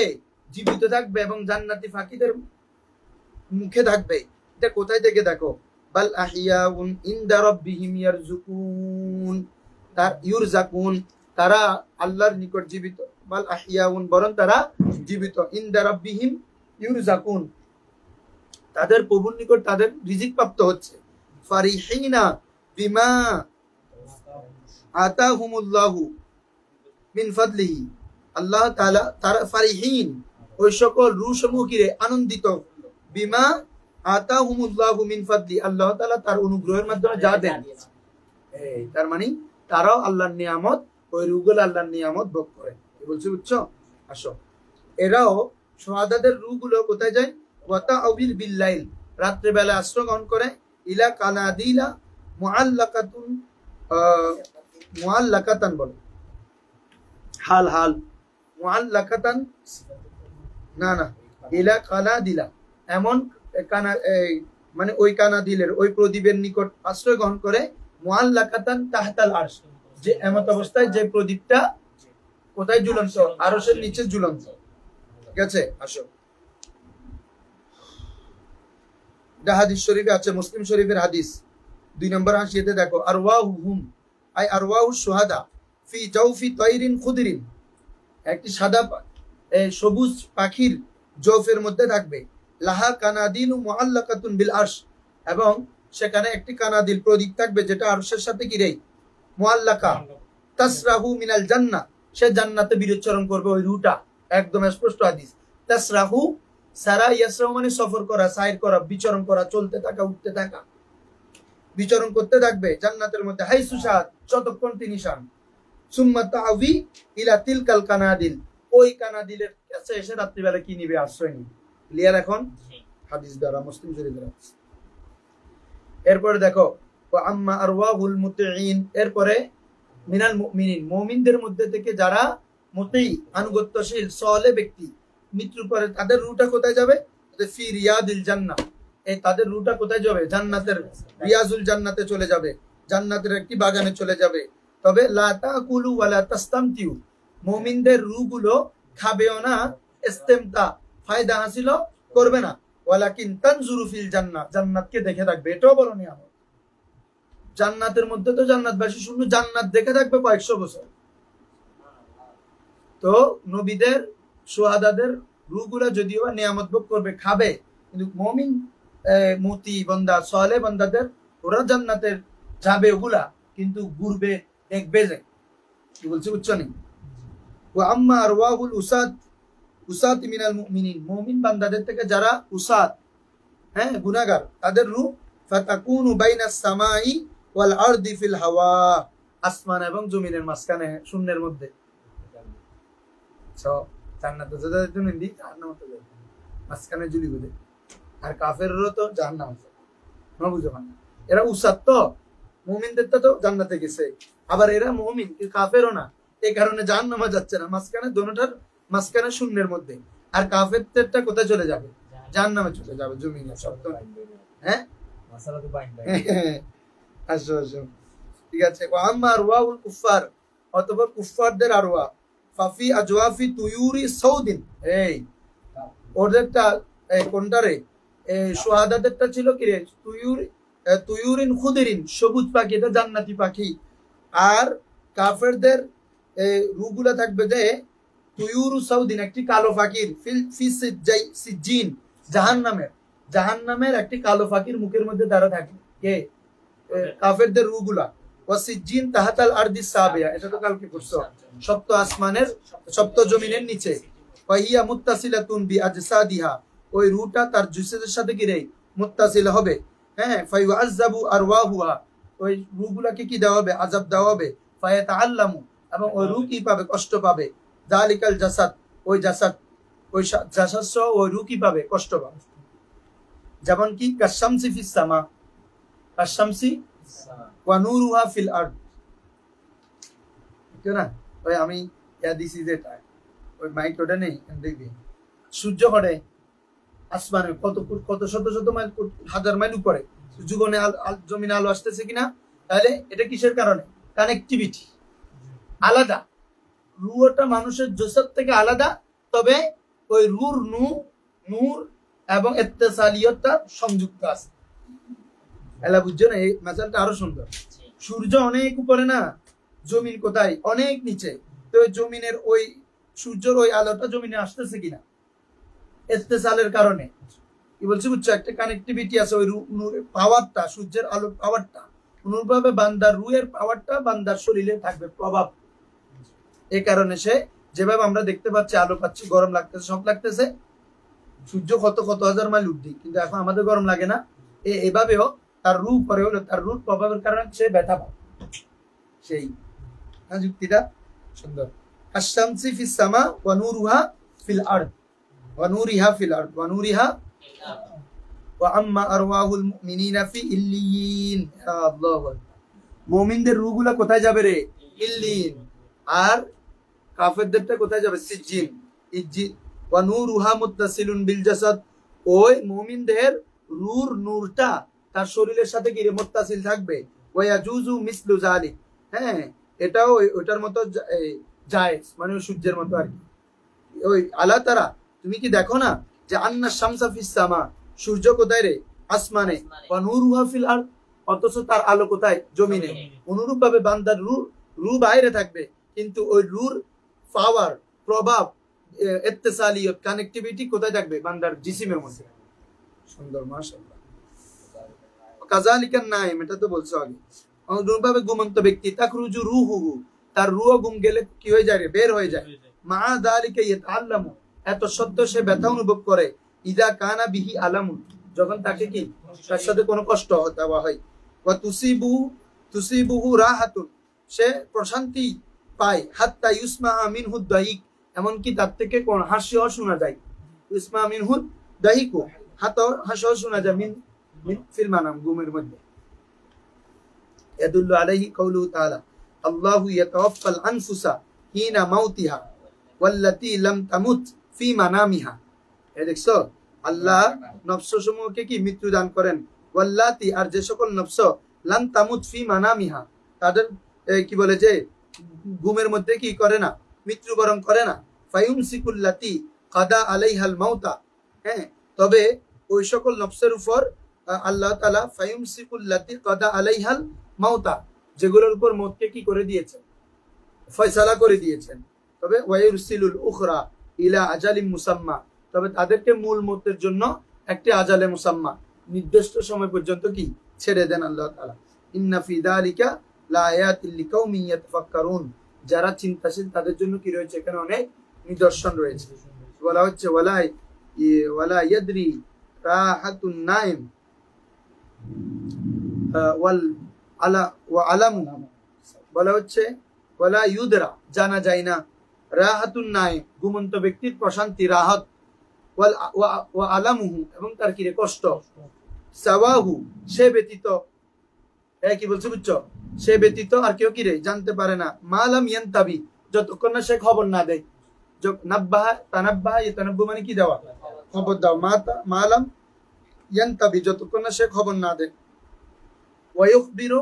জীবিত থাকবে এবং জান্নাতি পাখিদের মুখে থাকবে এটা কোথায় থেকে দেখো বাল আহিয়াউন ইনদা রাব্বিহিম ইয়ারযুকুন তার ইউরজাকুন তারা আল্লাহর নিকট জীবিত বাল আহিয়াউন বরং তারা জীবিত ইনদা রাব্বিহিম ইউরজাকুন তাদের প্রভুর নিকট তাদের রিজিক প্রাপ্ত হচ্ছে ফারিহিনা বিমা আতাহুমুল্লাহু মিন ফাদলিহি আল্লাহ তাআলা তারা ফারিহিন ওই সকল রূহ সমূহ কিরে আনন্দিত বিমা আতাহুমুল্লাহু মিন ফাদলি আল্লাহ তাআলা তার অনুগ্রহের মাধ্যমে যা দেন এই তার মানে তারাও আল্লাহর নিয়ামত ওই রূহগুলো আল্লাহর নিয়ামত ভোগ করে কি বলছি বুঝছো আসো এরাও শুহাদাদের রূহগুলো কোথায় যায় ওয়াতা আবিল বিল্লাইল রাত্রে বেলা আশ্রয় গ্রহণ করে ইলা কানাদিলা মুআল্লাকাতান বলে হাল হাল মুআল্লাকাতান না না ইলা কানাদিলা এমন কানা মানে ওই কানাদিলের ওই প্রদীপের নিকট আশ্রয় গ্রহণ করে মুআল্লাকাতান তাহতাল আরশ যে এমত অবস্থায় যে প্রদীপটা কোথায় ঝুলন্ত আরশের নিচে ঝুলন্ত ঠিক আছে আসো এটা হাদিস শরীফে আছে মুসলিম শরীফের হাদিস 2 নম্বর হাদিসে দেখো আরওয়াহুম আই আরওয়াহু শুহাদা ফি জাওফি তাইরিন খুদরিন একটি সাদা সবুজ পাখির জৌফের মধ্যে থাকবে লাহা কানাদিলু মুআল্লাকাতুন বিল আরশ এবং সেখানে একটি কানাদিল প্রদীপ থাকবে যেটা আরশের সাথে কি রে মুআল্লাকা তাসরাহু মিনাল জান্নাহ সে জান্নাতে বিচরণ করবে ওই রুটা একদম স্পষ্ট হাদিস তাসরাহু সারা ইয়াসরাহু মানে সফর করা সাইর করা বিচরণ করা চলতে থাকা উঠতে থাকা বিচরণ করতে থাকবে জান্নাতের মধ্যে হাইসু শাদ যতক্ষণ তিনি শান সুম্মা তাআবি ইলা তিলকাল কানাদিল ওই কানাদিলের কাছে এসে রাত্রিবেলা কি নিবে আশ্রয় নিবে ক্লিয়ার এখন হাদিস দ্বারা মুসলিম শরীফের হাদিস এরপরে দেখো ওয়া আম্মা আরওয়াহুল মুতিঈন এরপরে মিনাল মুমিনিন মুমিনদের মধ্যে থেকে যারা মুতি আনুগত্যশীল সালেহ ব্যক্তি মৃত্যুর পরে তাদের রুটা কোথায় যাবে ফি রিয়াদিল জান্নাহ এই তাদের রুটা কোথায় যাবে জান্নাতের রিয়াজুল জান্নাতে চলে যাবে জান্নাতের একটি বাগানে চলে যাবে তবে লা তাকুলু ওয়ালা তাস্তামতিউ মুমিনদের রূহগুলো খাবেও না ইস্তেমতা ফায়দা হাসিল করবে না ওয়ালাকিন তানজুরু ফিল জান্নাহ জান্নাতকে দেখে থাকবে এটাও বড় নিয়ামত জান্নাতের মধ্যে তো জান্নাতবাসী শুধু জান্নাত দেখে থাকবে কয়েকশো বছর তো নবীদের শুহাদাদের রূহগুলো যদিও বা নিয়ামত ভোগ করবে খাবে কিন্তু মুমিন মুতি বান্দা সালেহ বান্দাদের ওরা জান্নাতের যাবে ওগুলা কিন্তু ঘুরবে দেখবে যে কি বলছি বুঝছো নি ওয়া আম্মা আরওয়াহুল উসাত মিনাল মুমিনিন মুমিন বান্দাদের থেকে যারা উসাত গুনাহগার তাদের রূহ ফাতাকুনু বাইনাস সামাই ওয়াল আরদি ফিল হাওয়া আসমান এবং জমিনের মাঝখানে শূন্যের মধ্যে জান্নাতে যাদের জন্য দি জাহান্নামে যাবে মাঝখানে ঝুলি বুঝে আর কাফেররও তো জাহান্নাম আছে না বুঝো না এরা উসাত তো মুমিনদের তো জান্নাতে গেছে আবার এরা মুমিন কিন্তু কাফেরও না এই কারণে জাহান্নামে যাচ্ছে না মাঝখানে দুটোটার মাঝখানে শূন্যের মধ্যে আর কাফেরদেরটা কোথায় চলে যাবে জাহান্নামে চলে যাবে জমিনে শব্দ হ্যাঁ মাসালা তো বাইন আসো আসো ঠিক আছে ওয়া আম্মা আরওয়াউল কুফার অথবা কুফারদের আরওয়া ফাফি আজওয়াফি তুয়ুরি সাউদিন এই ওদেরটা কোনটা রে শুহাদাদেরটা ছিল কি রে তুয়ুরিন খুদরিন সবুজ পাখি এটা জান্নাতি পাখি আর কাফেরদের রূহগুলা থাকবে যে তুয়ুরু সাউদিন একটি কালো ফাকির ফি সিজ্জিন জাহান্নামের একটি কালো ফাকির মুখের মধ্যে দাঁড়া থাকে কে কাফেরদের রূহগুলা ওয়া সিজ্জিন তাহাতাল আরদিস সাবিয়া এটা তো কালকে পড়ছো সপ্ত আসমানের সপ্ত জমিনের নিচে ওয়া হিয়া মুত্তাসিলাতুন বি আজসাদিহা ওই রূহটা তার জুসেদের সাথে গিরে মুত্তাসিল হবে হ্যাঁ ফায়ুআযাবু আরওয়াহুহা ওই রূহগুলাকে কি দেওয়া হবে আযাব দেওয়া হবে ফায়াতাআল্লামু এবং ওই রূহ কি পাবে কষ্ট পাবে যালিকাল জাসাদ ওই জাসাদ সহ ওই রূহ কি পাবে কষ্ট পাবে যেমন কি কাশামসি ফিস সামা কাশামসি ওয়া নূরুহা ফিল আরদ ঠিক না ওই আমি দিস ইজ ইট ওই মাইক ওটা নেই দেখবি সূর্য করে আসমানে কত শত শত মাইল হাজার মাইল উপরে জীবনে জমিনে আলো আসতেছে কিনা তাহলে এটা কিসের কারণে কানেক্টিভিটি আলাদা রুহটা মানুষের জসদ থেকে আলাদা তবে ওই রুর নূর এবং ইত্তেসালিয়তটা সংযুক্ত আছে এলা বুঝছো না এই মেসালটা আরো সুন্দর সূর্য অনেক উপরে না জমিন কোথায় অনেক নিচে তো জমিনের ওই সূর্যের ওই আলোটা জমিনে আসতেছে কিনা ইত্তেসালের কারণে কি বলছি বুঝছো একটা কানেক্টিভিটি আছে ওই নূরের পাওয়ারটা সূর্যের আলোর পাওয়ারটা অনুরূপভাবে বান্দার রুহের পাওয়ারটা বান্দার শরীরে থাকবে প্রভাব এই কারণে সে যেভাবে আমরা দেখতে পাচ্ছি আলো পাচ্ছি গরম লাগতেছে সব লাগতেছে সূর্য কত হাজার মাইল উঠি কিন্তু এখন আমাদের গরম লাগে না এভাবেও তার রূহ পরে হলো তার রূহ প্রভাবের কারণে সে ব্যথা পায় সেই যুক্তিটা সুন্দর আশ-শামসি ফিস সামা ওয়া নূরুহা ফিল আরদ ওয়া নূরিহা ফিল আরদ ওয়া নূরিহা ওয়া আম্মা আরওয়াহুল মুমিনিনা ফি ইল্লিয়িন আল্লাহু আকবার মুমিনদের রূহগুলা কোথায় যাবে রে ইল্লিয়িন আর কাফেরদেরটা কোথায় যাবে সিজ্জিন ইজ্জিন ওয়া নূরুহা মুত্তাসিলুন বিল জাসাদ ওই মুমিনদের রূর নূরটা তার শরীরের সাথে কি মুত্তাসিল থাকবে ওয়া ইয়াজুজু মিসলু যালিক হ্যাঁ এটাও ওটার মতো জায়েজ মানে সূর্যের মতো আর কি ওই আল্লাহ তারা তুমি কি দেখো না যে আন্না শামসা ফিস সামা সূর্য কোথায় রে আসমানে ওয়া নূরুহা ফিল আরদ অথচ তার আলো কোথায় জমিনে অনুরূপভাবে বান্দার রূহ বাইরে থাকবে কিন্তু ওই রূর পাওয়ার প্রভাব ইত্তেসালিয়ত কানেক্টিভিটি কোথায় থাকবে বান্দার জিসিমের মধ্যে সুন্দর মাশাআল্লাহ কাযালিকান নাইম এটা তো বলছো আগে অনুরূপভাবে ঘুমন্ত ব্যক্তি তাখরুজু রূহুহু তার রূহ ঘুম গেলে কি হয়ে যায় বের হয়ে যায় মা যালিকা ইয়াতাআল্লামু এত সত্য সে ব্যথা অনুভব করে ইদা কানা বিহি আলামুন যখন তাকে কি তার সাথে কোনো কষ্ট দেওয়া হয় ওয়া তুসিবুহু রাহাতুন সে প্রশান্তি পায় হাত্তা ইউসমা মিনহু দাহিক এমনকি তার থেকে কোন হাসিও শোনা যায় ইউসমা মিনহু দাহিকু হাসিও শোনা যায় মিন ফিল মানাম ঘুমের মধ্যে ইয়াদুল্লু আলাইহি কাউলু তাআলা আল্লাহু ইয়াতাওয়াফাল আনফুসা হিনা মাউতিহা ওয়াল্লাতী লাম তামুত ফি মানামিহা এই দেখছো আল্লাহ নফসসমূহকে কি মৃত্যু দান করেন ওয়াল্লাতী আর যে সকল নফস লাম তামুত ফি মানামিহা তাদের কি বলে যে ঘুমের মধ্যে কি করে না মৃত্যুবরণ করে না ফায়ুমসিকুল্লাতী কাদা আলাইহাল মাউতা হ্যাঁ তবে ওই সকল নফসের উপর আল্লাহ তাআলা ফায়ুমসিকুল্লাতী কাদা আলাইহাল মাউতা যেগুলোর উপর মওতকে কি করে দিয়েছেন ফয়সালা করে দিয়েছেন তবে ওয়ায়ুরসিলুল উখরা ইলা আজালিম মুসাম্মা তবে তাদেরকে মূল মওতের জন্য একটি আজালে মুসাম্মা নির্দিষ্ট সময় পর্যন্ত কি ছেড়ে দেন আল্লাহ তাআলা ইন্না ফি যালিকা লাআয়াতিল লিকাউমিন ইয়াতাফাক্কারুন যারা চিন্তাশীল তাদের জন্য কি রয়েছে এখানে অনেক নিদর্শন রয়েছে বলা হচ্ছে ওয়ালা ইয়াদরি রাহাতুন নাইম ওয়াল আলা ওয়া আলামু বলা হচ্ছে ওয়ালা ইউদরা জানা যায় না রাহাতুন নাইম ঘুমন্ত ব্যক্তির প্রশান্তি রাহাত ওয়া আলামুহু এবং তার কি কষ্ট সাওয়াহু সে ব্যতীত কি বলছে বুঝছো সে ব্যতীত আর কেউ কি রে জানতে পারে না মালাম ইয়ান্তাবি যতক্ষণ না সে খবর না দেয় নাব্বাহা তানাব্বাহা ইয়াতানাব্বু মানে কি দেওয়া খবর দাও মালাম ইয়ান্তাবি যতক্ষণ না সে খবর না দেয় ওয়া ইখবিরু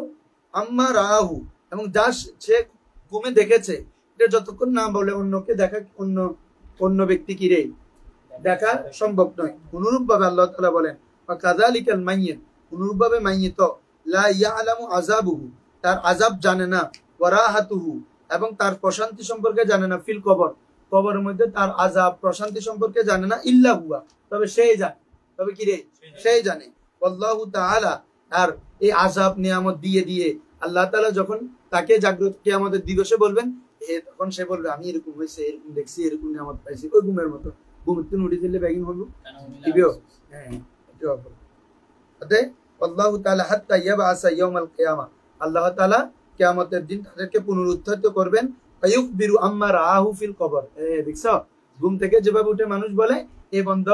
আম্মা রাহু এবং যা সে ঘুমে দেখেছে এটা যতক্ষণ না বলে অন্যকে দেখা অন্য ব্যক্তি কি রে দেখা সম্ভব নয় অনুরূপভাবে আল্লাহ তাআলা বলেন ওয়া কাযালিকাল মাইয়িত অনুরূপভাবে মাইয়িত লা ইয়ালামু আযাবুহু তার আযাব জানে না ওয়া রাহাতুহু এবং তার প্রশান্তি সম্পর্কে জানে না ফিল কবর কবরের মধ্যে তার আযাব প্রশান্তি সম্পর্কে জানে না ইল্লা হুয়া, তবে সেই জানে। তবে কি রে? সেই জানে। আল্লাহু তাআলা আর এই আযাব নিয়ামত দিয়ে দিয়ে আল্লাহ তাআলা যখন তাকে জাগ্রত কিয়ামতের দিবসে বলবেন, তখন সে বলবে আমি এরকম হয়েছে, এরকম দেখছি, এরকম নিয়ামত পাইছি। ওই ঘুমের মতো ঘুম তুন উঠে দিলে ব্যাগিং হলো দিবেও। হ্যাঁ, এটা হবে। অতএব আল্লাহু তাআলা হাত্তা ইয়াবআসা ইয়াউমাল কিয়ামা, আল্লাহ তাআলা কিয়ামতের দিন তাদেরকে পুনরুত্থিত করবেন। আয়ুখবিরু আম্মা রাআহু ফিল কবর। দেখছো ঘুম থেকে যেভাবে উঠে মানুষ বলে এ বন্ধ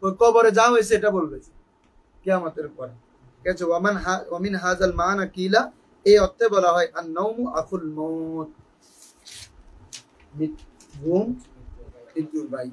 ওই কবরে যা হয়েছে এটা বলবে কিয়ামতের পরে। ঠিক আছে? ওয়ামিন হাযাল মানা কিলা, এই অর্থে বলা হয় আন-নাওমু আখুল মউত, ঘুম মৃত্যুর ভাই।